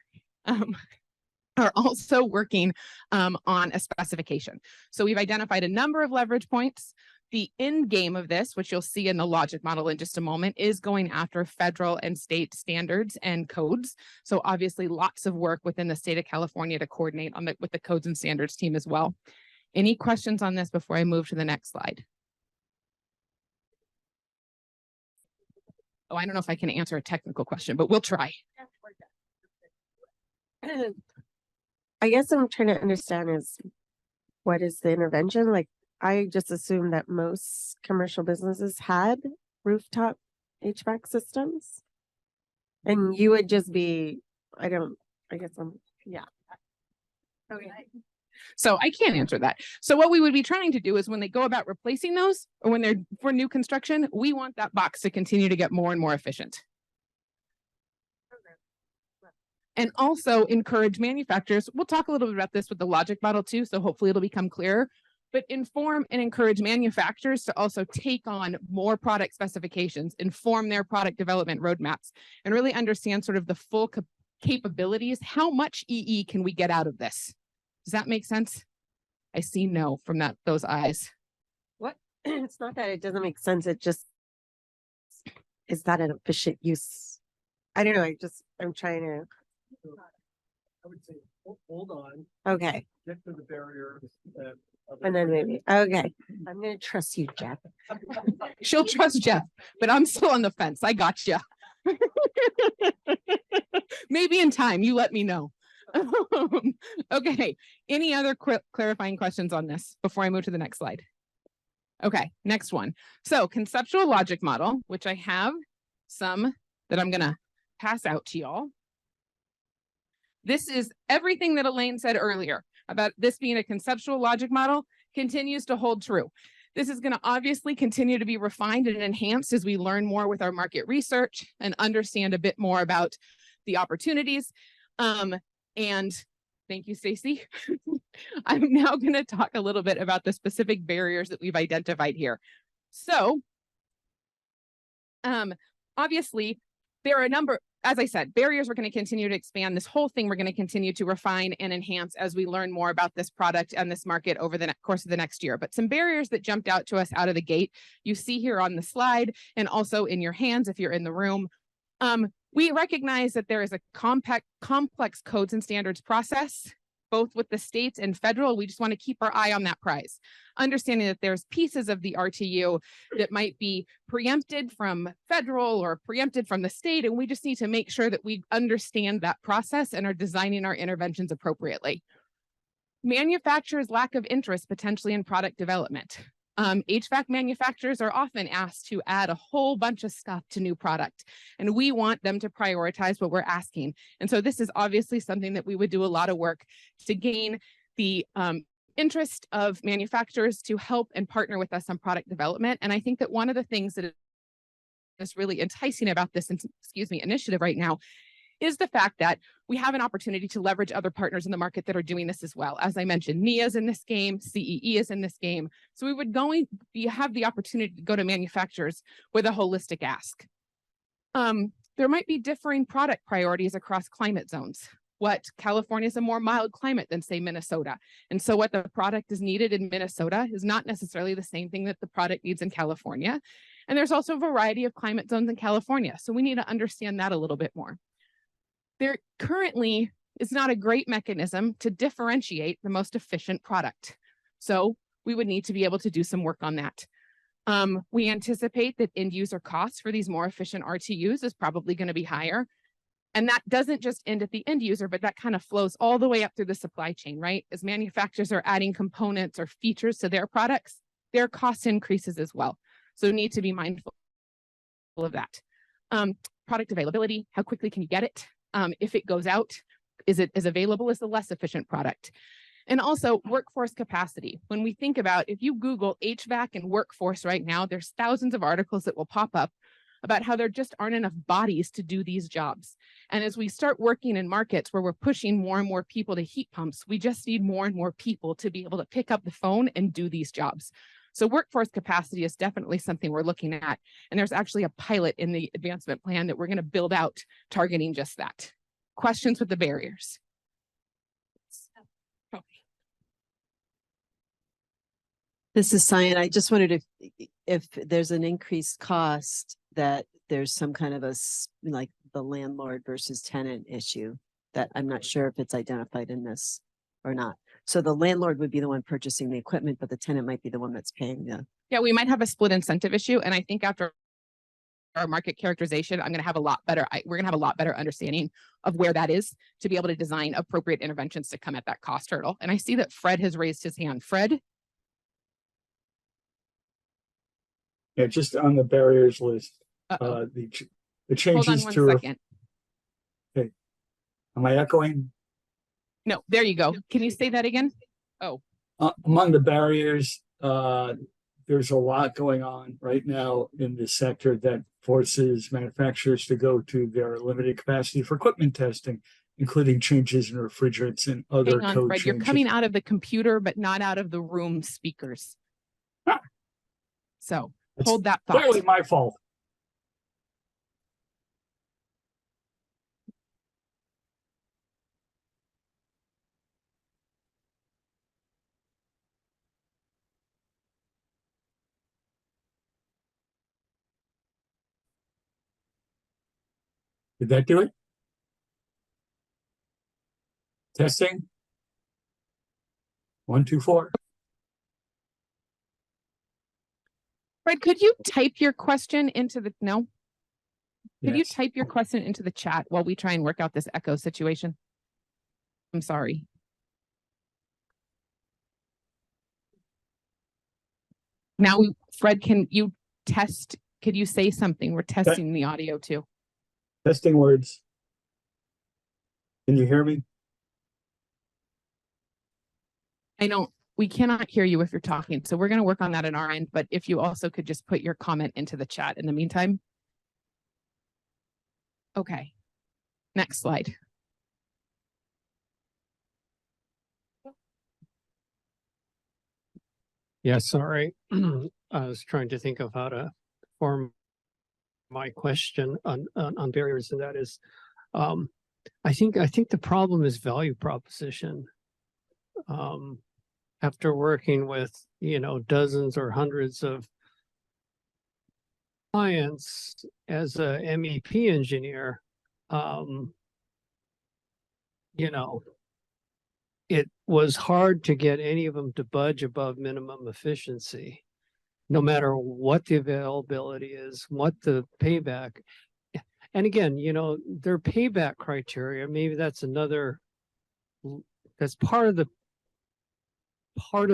are also working on a specification. So we've identified a number of leverage points. The end game of this, which you'll see in the logic model in just a moment, is going after federal and state standards and codes. So obviously lots of work within the state of California to coordinate on with the codes and standards team as well. Any questions on this before I move to the next slide? Oh, I don't know if I can answer a technical question, but we'll try. I guess I'm trying to understand is what is the intervention? Like, I just assumed that most commercial businesses had rooftop HVAC systems. And you would just be, yeah. Okay. So I can't answer that. So what we would be trying to do is when they go about replacing those, or when they're for new construction, we want that box to continue to get more and more efficient. And also encourage manufacturers. We'll talk a little bit about this with the logic model too, so hopefully it'll become clearer. But inform and encourage manufacturers to also take on more product specifications, inform their product development roadmaps, and really understand sort of the full capabilities. How much EE can we get out of this? Does that make sense? I see no from those eyes. What? It's not that it doesn't make sense. It just, is that an efficient use? I don't know. I'm trying to. I would say, hold on, Okay. get to the barrier. And then maybe, okay. I'm going to trust you, Jeff. She'll trust Jeff, but I'm still on the fence. I got you. Maybe in time, you let me know. Okay, any other clarifying questions on this before I move to the next slide? Okay, next one. So conceptual logic model, which I have some that I'm gonna pass out to y'all. This is everything that Elaine said earlier about this being a conceptual logic model continues to hold true. This is going to obviously continue to be refined and enhanced as we learn more with our market research and understand a bit more about the opportunities. And thank you, Stacy. I'm now going to talk a little bit about the specific barriers that we've identified here. So, obviously, there are a number, as I said, barriers we're going to continue to expand. This whole thing we're going to continue to refine and enhance as we learn more about this product and this market over the course of the next year. But some barriers that jumped out to us out of the gate, you see here on the slide and also in your hands if you're in the room. We recognize that there is a complex codes and standards process, both with the states and federal. We just want to keep our eye on that prize, understanding that there's pieces of the RTU that might be preempted from federal or preempted from the state, and we just need to make sure that we understand that process and are designing our interventions appropriately. Manufacturers' lack of interest potentially in product development. HVAC manufacturers are often asked to add a whole bunch of stuff to new product, and we want them to prioritize what we're asking. And so this is obviously something that we would do a lot of work to gain the interest of manufacturers to help and partner with us on product development. And I think that one of the things that is really enticing about this, initiative right now is the fact that we have an opportunity to leverage other partners in the market that are doing this as well. As I mentioned, NIA is in this game, CEE is in this game. So we would have the opportunity to go to manufacturers with a holistic ask. There might be differing product priorities across climate zones. California is a more mild climate than, say, Minnesota. And so what the product is needed in Minnesota is not necessarily the same thing that the product needs in California. And there's also a variety of climate zones in California. So we need to understand that a little bit more. There currently is not a great mechanism to differentiate the most efficient product. So we would need to be able to do some work on that. We anticipate that end user costs for these more efficient RTUs is probably going to be higher. And that doesn't just end at the end user, but that kind of flows all the way up through the supply chain, right? As manufacturers are adding components or features to their products, their cost increases as well. So need to be mindful of that. Product availability, how quickly can you get it? If it goes out, is it as available as the less efficient product? And also workforce capacity. When we think about, if you Google HVAC and workforce right now, there's thousands of articles that will pop up about how there just aren't enough bodies to do these jobs. And as we start working in markets where we're pushing more and more people to heat pumps, we just need more and more people to be able to pick up the phone and do these jobs. So workforce capacity is definitely something we're looking at. And there's actually a pilot in the advancement plan that we're going to build out targeting just that. Questions with the barriers? Okay. This is Cyan. I just wondered if there's an increased cost, that there's some kind of like the landlord versus tenant issue that I'm not sure if it's identified in this or not. So the landlord would be the one purchasing the equipment, but the tenant might be the one that's paying the. Yeah, we might have a split incentive issue. And I think after our market characterization, we're going to have a lot better understanding of where that is to be able to design appropriate interventions to come at that cost hurdle. And I see that Fred has raised his hand. Fred? Yeah, just on the barriers list, the changes Hold on one second. Okay. Am I echoing? No, there you go. Can you say that again? Oh. Among the barriers, there's a lot going on right now in the sector that forces manufacturers to go to their limited capacity for equipment testing, including changes in refrigerants and other Hang on, code Fred, changes. you're coming out of the computer, but not out of the room speakers. So hold that thought. Clearly my fault. Did that do it? Testing. 1, 2, 4. Fred, could you type your question into the, no? Could you Yes. type your question into the chat while we try and work out this echo situation? I'm sorry. Now, Fred, can you test? Could you say something? We're testing the audio too. Testing words. Can you hear me? We cannot hear you if you're talking. So we're going to work on that on our end. But if you also could just put your comment into the chat in the meantime. Okay. Next slide. Yeah, sorry. I was trying to think of how to form my question on barriers, and that is, I think the problem is value proposition. After working with, dozens or hundreds of clients as a MEP engineer, it was hard to get any of them to budge above minimum efficiency, no matter what the availability is, what the payback. And again, their payback criteria, maybe that's part of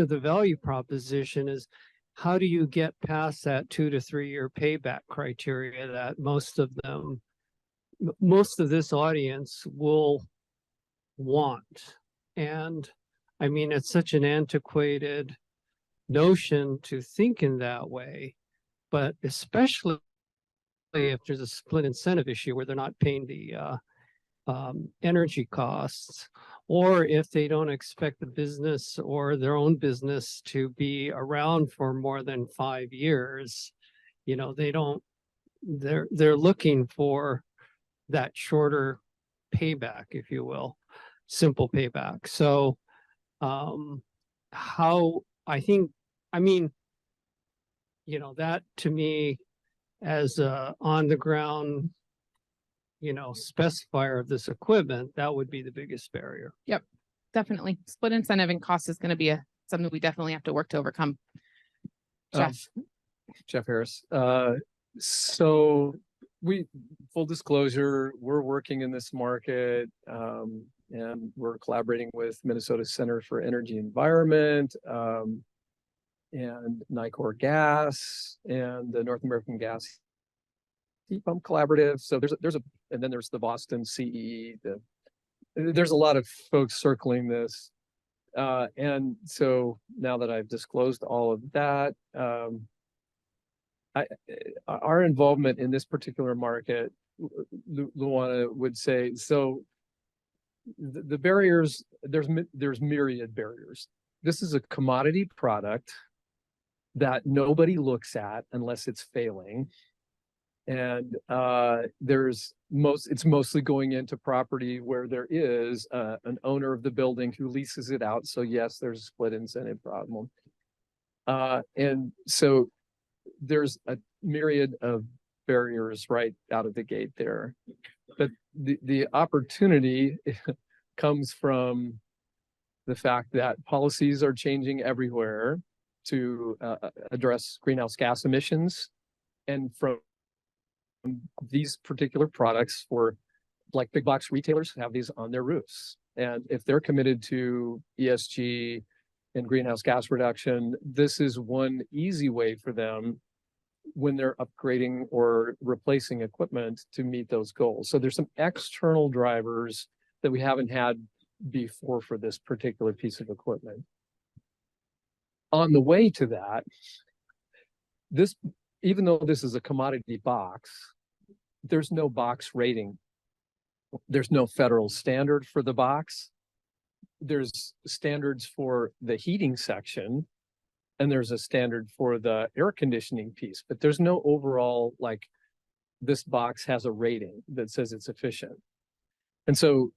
the value proposition is, how do you get past that 2 to 3 year payback criteria that most of this audience will want? And I mean, it's such an antiquated notion to think in that way, but especially if there's a split incentive issue where they're not paying the energy costs, or if they don't expect the business or their own business to be around for more than 5 years, you know, they're looking for that shorter payback, if you will, simple payback. So I mean, you know, that to me as a on the ground, you know, specifier of this equipment, that would be the biggest barrier. Yep, definitely. Split incentive and cost is going to be something we definitely have to work to overcome. Jeff. Jeff Harris. So full disclosure, we're working in this market, and we're collaborating with Minnesota Center for Energy Environment, and Nicor Gas and the North American Gas Heat Pump Collaborative. So and then there's the Boston CEE. There's a lot of folks circling this. And so now that I've disclosed all of that, our involvement in this particular market, Luana would say, so the barriers, there's myriad barriers. This is a commodity product that nobody looks at unless it's failing. And it's mostly going into property where there is an owner of the building who leases it out. So yes, there's a split incentive problem. And so there's a myriad of barriers right out of the gate there. But the opportunity comes from the fact that policies are changing everywhere to address greenhouse gas emissions, and from these particular products, for like big box retailers have these on their roofs. And if they're committed to ESG and greenhouse gas reduction, this is one easy way for them when they're upgrading or replacing equipment to meet those goals. So there's some external drivers that we haven't had before for this particular piece of equipment. On the way to that, even though this is a commodity box, there's no box rating. There's no federal standard for the box. There's standards for the heating section, and there's a standard for the air conditioning piece, but there's no overall, like, this box has a rating that says it's efficient. And so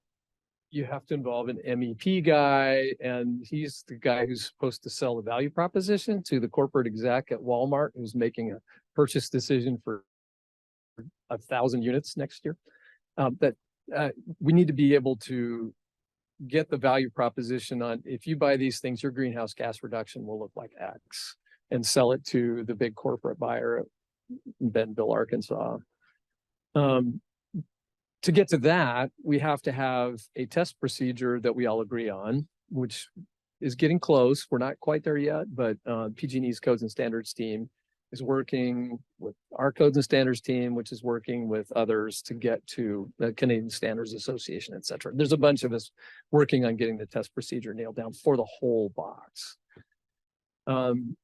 you have to involve an MEP guy, and he's the guy who's supposed to sell the value proposition to the corporate exec at Walmart who's making a purchase decision for 1,000 units next year. We need to be able to get the value proposition on, if you buy these things, your greenhouse gas reduction will look like X, and sell it to the big corporate buyer in Bentonville, Arkansas. To get to that, we have to have a test procedure that we all agree on, which is getting close. We're not quite there yet, but PG&E's Codes and Standards team is working with our Codes and Standards team, which is working with others to get to the Canadian Standards Association, et cetera. There's a bunch of us working on getting the test procedure nailed down for the whole box. And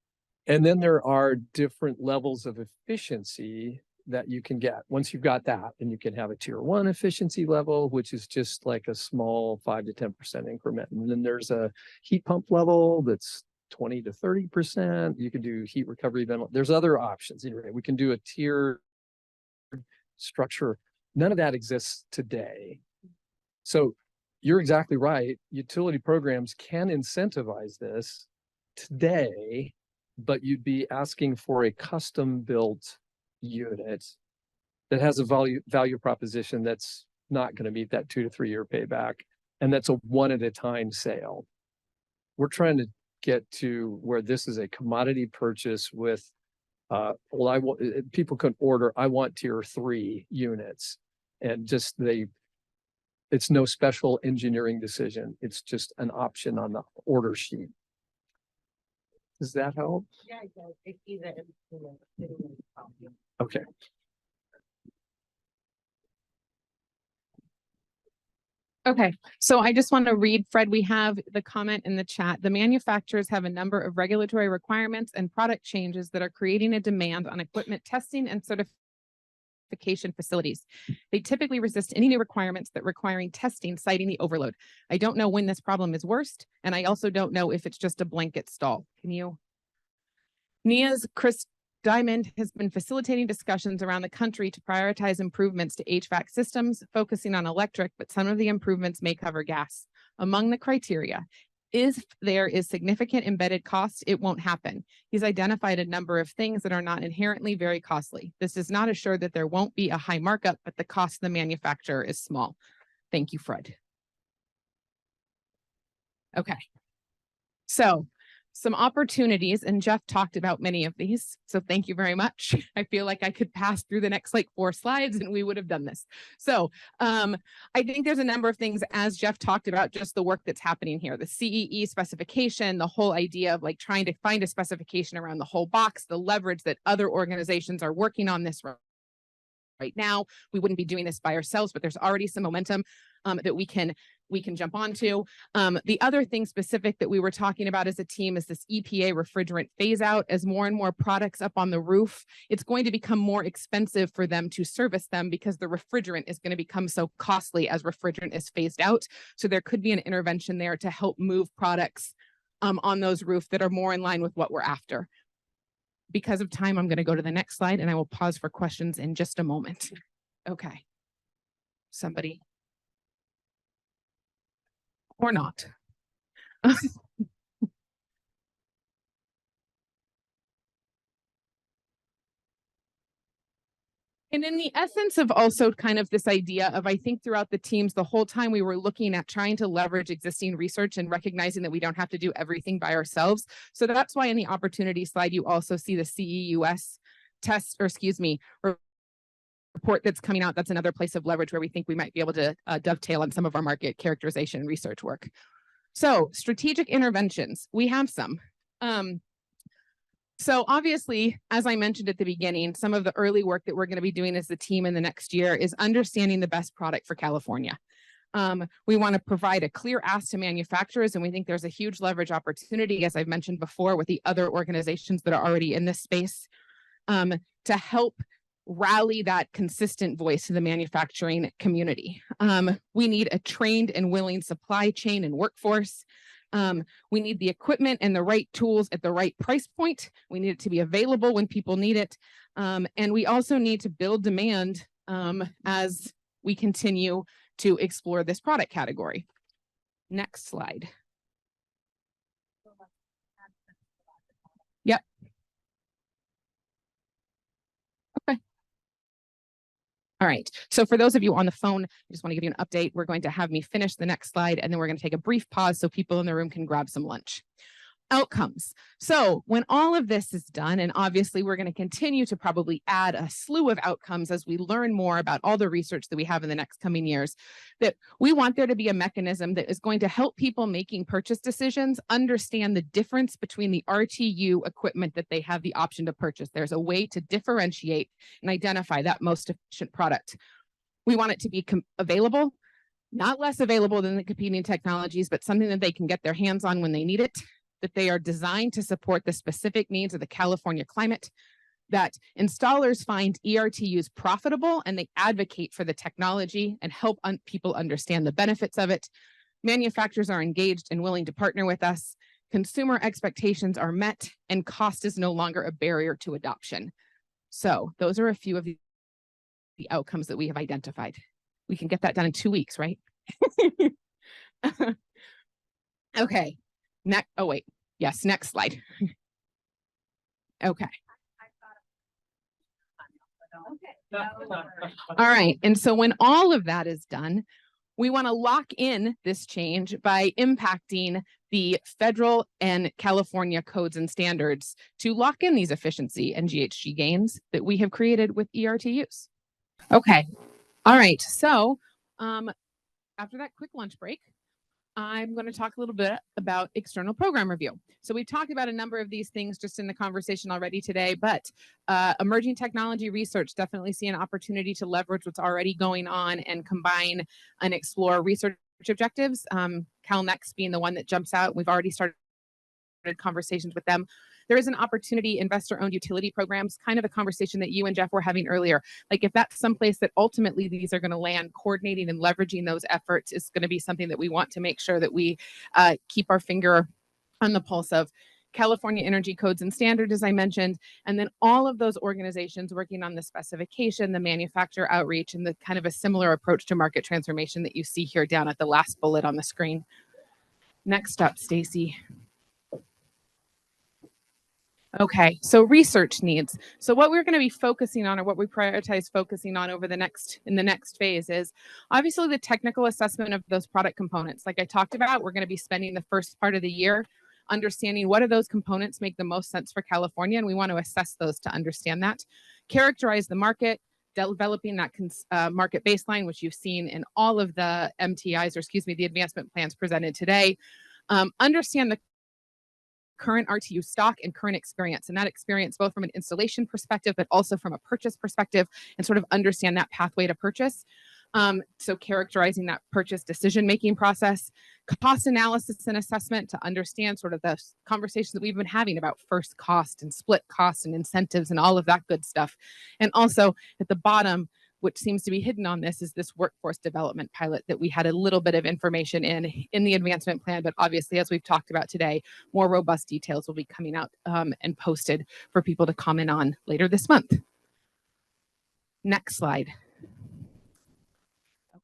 then there are different levels of efficiency that you can get. Once you've got that, and you can have a tier 1 efficiency level, which is just like a small 5 to 10% increment. And then there's a heat pump level that's 20 to 30%. You can do heat recovery ventilation. There's other options. We can do a tier structure. None of that exists today. So you're exactly right. Utility programs can incentivize this today, but you'd be asking for a custom built unit that has a value proposition that's not going to meet that 2 to 3 year payback, and that's a one at a time sale. We're trying to get to where this is a commodity purchase with people can order, I want tier 3 units, and just it's no special engineering decision. It's just an option on the order sheet. Does that help? Yeah, it does. It's either, Okay. Okay, so I just want to read, Fred, we have the comment in the chat. The manufacturers have a number of regulatory requirements and product changes that are creating a demand on equipment testing and certification purification facilities. They typically resist any new requirements that requiring testing, citing the overload. I don't know when this problem is worst, and I also don't know if it's just a blanket stall. NIA's Chris Diamond has been facilitating discussions around the country to prioritize improvements to HVAC systems, focusing on electric, but some of the improvements may cover gas. Among the criteria, if there is significant embedded cost, it won't happen. He's identified a number of things that are not inherently very costly. This does not assure that there won't be a high markup, but the cost of the manufacturer is small. Thank you, Fred. Okay. So some opportunities, and Jeff talked about many of these, so thank you very much. I feel like I could pass through the next like 4 slides and we would have done this. So I think there's a number of things, as Jeff talked about, just the work that's happening here, the CEE specification, the whole idea of like trying to find a specification around the whole box, the leverage that other organizations are working on this right now. We wouldn't be doing this by ourselves, but there's already some momentum that we can jump onto. The other thing specific that we were talking about as a team is this EPA refrigerant phase out. As more and more products up on the roof, it's going to become more expensive for them to service them because the refrigerant is going to become so costly as refrigerant is phased out. So there could be an intervention there to help move products on those roofs that are more in line with what we're after. Because of time, I'm going to go to the next slide and I will pause for questions in just a moment. Okay. Somebody. Or not. And in the essence of also kind of this idea of, I think throughout the teams, the whole time we were looking at trying to leverage existing research and recognizing that we don't have to do everything by ourselves. So that's why in the opportunity slide, you also see the CEUS test, or excuse me, report that's coming out. That's another place of leverage where we think we might be able to dovetail on some of our market characterization and research work. So strategic interventions, we have some. So obviously, as I mentioned at the beginning, some of the early work that we're going to be doing as the team in the next year is understanding the best product for California. We want to provide a clear ask to manufacturers, and we think there's a huge leverage opportunity, as I've mentioned before, with the other organizations that are already in this space, to help rally that consistent voice to the manufacturing community. We need a trained and willing supply chain and workforce. We need the equipment and the right tools at the right price point. We need it to be available when people need it. And we also need to build demand as we continue to explore this product category. Next slide. Yep. Okay. All right. So for those of you on the phone, I just want to give you an update. We're going to have me finish the next slide, and then we're going to take a brief pause so people in the room can grab some lunch. Outcomes. So when all of this is done, and obviously we're going to continue to probably add a slew of outcomes as we learn more about all the research that we have in the next coming years, that we want there to be a mechanism that is going to help people making purchase decisions understand the difference between the RTU equipment that they have the option to purchase. There's a way to differentiate and identify that most efficient product. We want it to be available, not less available than the competing technologies, but something that they can get their hands on when they need it, that they are designed to support the specific needs of the California climate, that installers find ERTUs profitable and they advocate for the technology and help people understand the benefits of it. Manufacturers are engaged and willing to partner with us. Consumer expectations are met and cost is no longer a barrier to adoption. So those are a few of the outcomes that we have identified. We can get that done in 2 weeks, right? Okay. Oh, wait. Yes, next slide. Okay. All right. And so when all of that is done, we want to lock in this change by impacting the federal and California codes and standards to lock in these efficiency and GHG gains that we have created with ERTUs. Okay. All right. So after that quick lunch break, I'm going to talk a little bit about external program review. So we've talked about a number of these things just in the conversation already today, but emerging technology research, definitely see an opportunity to leverage what's already going on and combine and explore research objectives. CalNext being the one that jumps out. We've already started conversations with them. there is an opportunity, investor-owned utility programs, kind of a conversation that you and Jeff were having earlier. Like if that's someplace that ultimately these are going to land, coordinating and leveraging those efforts is going to be something that we want to make sure that we keep our finger on the pulse of. California Energy Codes and Standards, as I mentioned, and then all of those organizations working on the specification, the manufacturer outreach, and the kind of a similar approach to market transformation that you see here down at the last bullet on the screen. Next up, Stacy. Okay, so research needs. So what we're going to be focusing on, or what we prioritize focusing on over the next phase, is obviously the technical assessment of those product components. Like I talked about, we're going to be spending the first part of the year understanding what of those components make the most sense for California, and we want to assess those to understand that. Characterize the market, developing that market baseline, which you've seen in all of the MTIs, or excuse me, the advancement plans presented today. Understand the current RTU stock and current experience, and that experience both from an installation perspective, but also from a purchase perspective, and sort of understand that pathway to purchase. So characterizing that purchase decision-making process, cost analysis and assessment to understand sort of the conversations that we've been having about first cost and split cost and incentives and all of that good stuff. And also at the bottom, which seems to be hidden on this, is this workforce development pilot that we had a little bit of information in the advancement plan, but obviously, as we've talked about today, more robust details will be coming out and posted for people to comment on later this month. Next slide.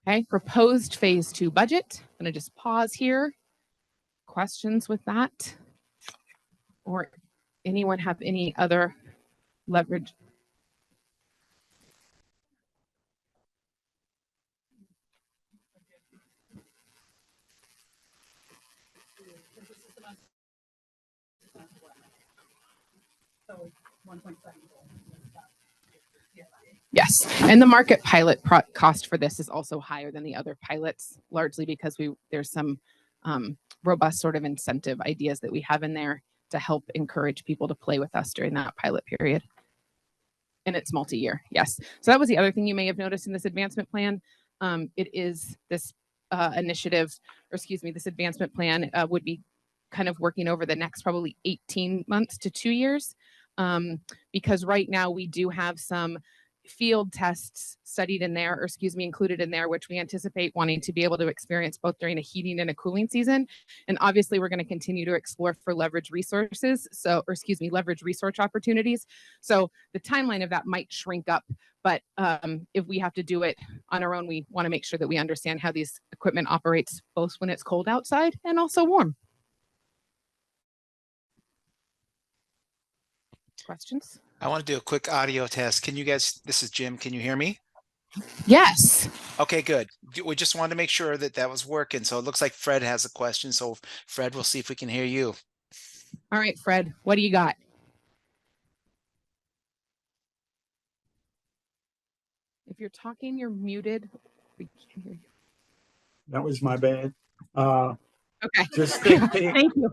Okay, proposed phase 2 budget. I'm going to just pause here. Questions with that? Or anyone have any other leverage? Yes, and the market pilot cost for this is also higher than the other pilots, largely because there's some robust sort of incentive ideas that we have in there to help encourage people to play with us during that pilot period. And it's multi-year, yes. So that was the other thing you may have noticed in this advancement plan. It is this initiative, or excuse me, this advancement plan would be kind of working over the next probably 18 months to 2 years. Because right now we do have some field tests studied in there, or excuse me, included in there, which we anticipate wanting to be able to experience both during a heating and a cooling season. And obviously we're going to continue to explore for leverage resources. So, or excuse me, leverage research opportunities. So the timeline of that might shrink up, but if we have to do it on our own, we want to make sure that we understand how these equipment operates both when it's cold outside and also warm. Questions? I want to do a quick audio test. Can you guys, this is Jim, can you hear me? Yes. Okay, good. We just wanted to make sure that that was working. So it looks like Fred has a question. So Fred, we'll see if we can hear you. All right, Fred, what do you got? If you're talking, you're muted. We can't hear you. That was my bad. Okay. Just thinking, Thank you.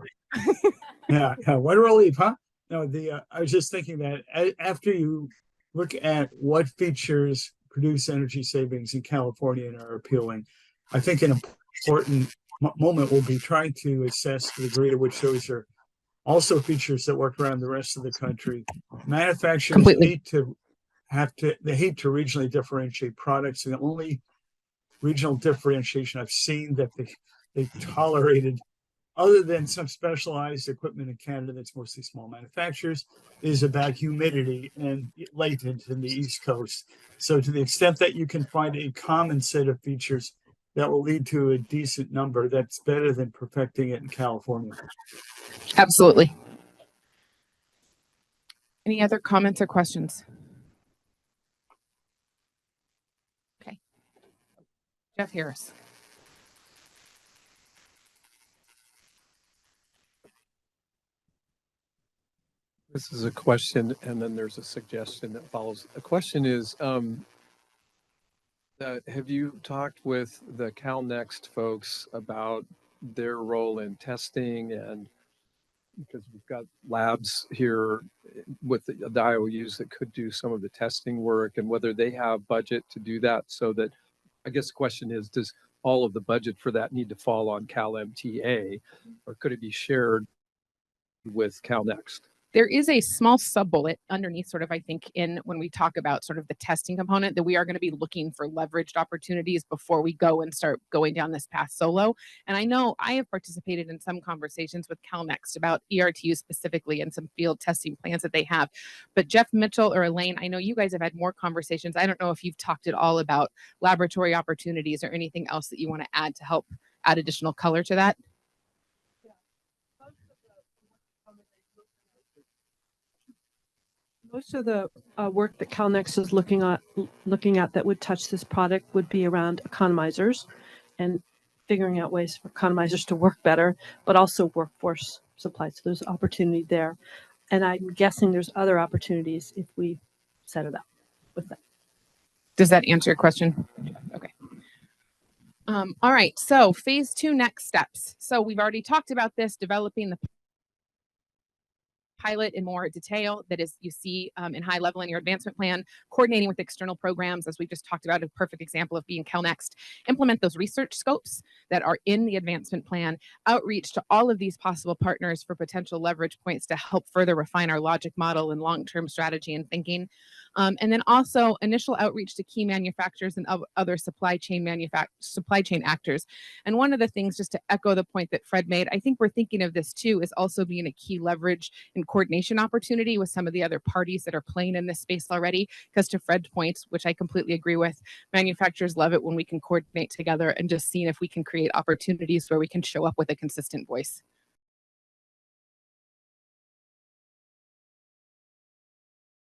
yeah, what a relief, huh? No, I was just thinking that after you look at what features produce energy savings in California and are appealing, I think an important moment will be trying to assess the degree to which those are also features that work around the rest of the country. Manufacturers hate to regionally differentiate products, and the only regional differentiation I've seen that they tolerated, other than some specialized equipment in Canada that's mostly small manufacturers, is about humidity and latent in the East Coast. So to the extent that you can find a common set of features that will lead to a decent number, that's better than perfecting it in California. Absolutely. Any other comments or questions? Okay. Jeff Harris. This is a question, and then there's a suggestion that follows. The question is, have you talked with the CalNext folks about their role in testing? And because we've got labs here with the IOUs that could do some of the testing work, and whether they have budget to do that, so that, I guess the question is, does all of the budget for that need to fall on CalMTA, or could it be shared with CalNext? There is a small sub bullet underneath sort of, I think, in when we talk about sort of the testing component, that we are going to be looking for leveraged opportunities before we go and start going down this path solo. And I know I have participated in some conversations with CalNext about ERTUs specifically and some field testing plans that they have. But Jeff Mitchell or Elaine, I know you guys have had more conversations. I don't know if you've talked at all about laboratory opportunities or anything else that you want to add to help add additional color to that. Most of the work that CalNext is looking at that would touch this product would be around economizers and figuring out ways for economizers to work better, but also workforce supply. So there's opportunity there. And I'm guessing there's other opportunities if we set it up with that. Does that answer your question? Okay. All right. So phase 2 next steps. So we've already talked about this, developing the pilot in more detail that is you see in high level in your advancement plan, coordinating with external programs, as we just talked about, a perfect example of being CalNext, implement those research scopes that are in the advancement plan, outreach to all of these possible partners for potential leverage points to help further refine our logic model and long-term strategy and thinking. And then also initial outreach to key manufacturers and other supply chain actors. And one of the things, just to echo the point that Fred made, I think we're thinking of this too, is also being a key leverage and coordination opportunity with some of the other parties that are playing in this space already. Because to Fred's points, which I completely agree with, manufacturers love it when we can coordinate together and just seeing if we can create opportunities where we can show up with a consistent voice.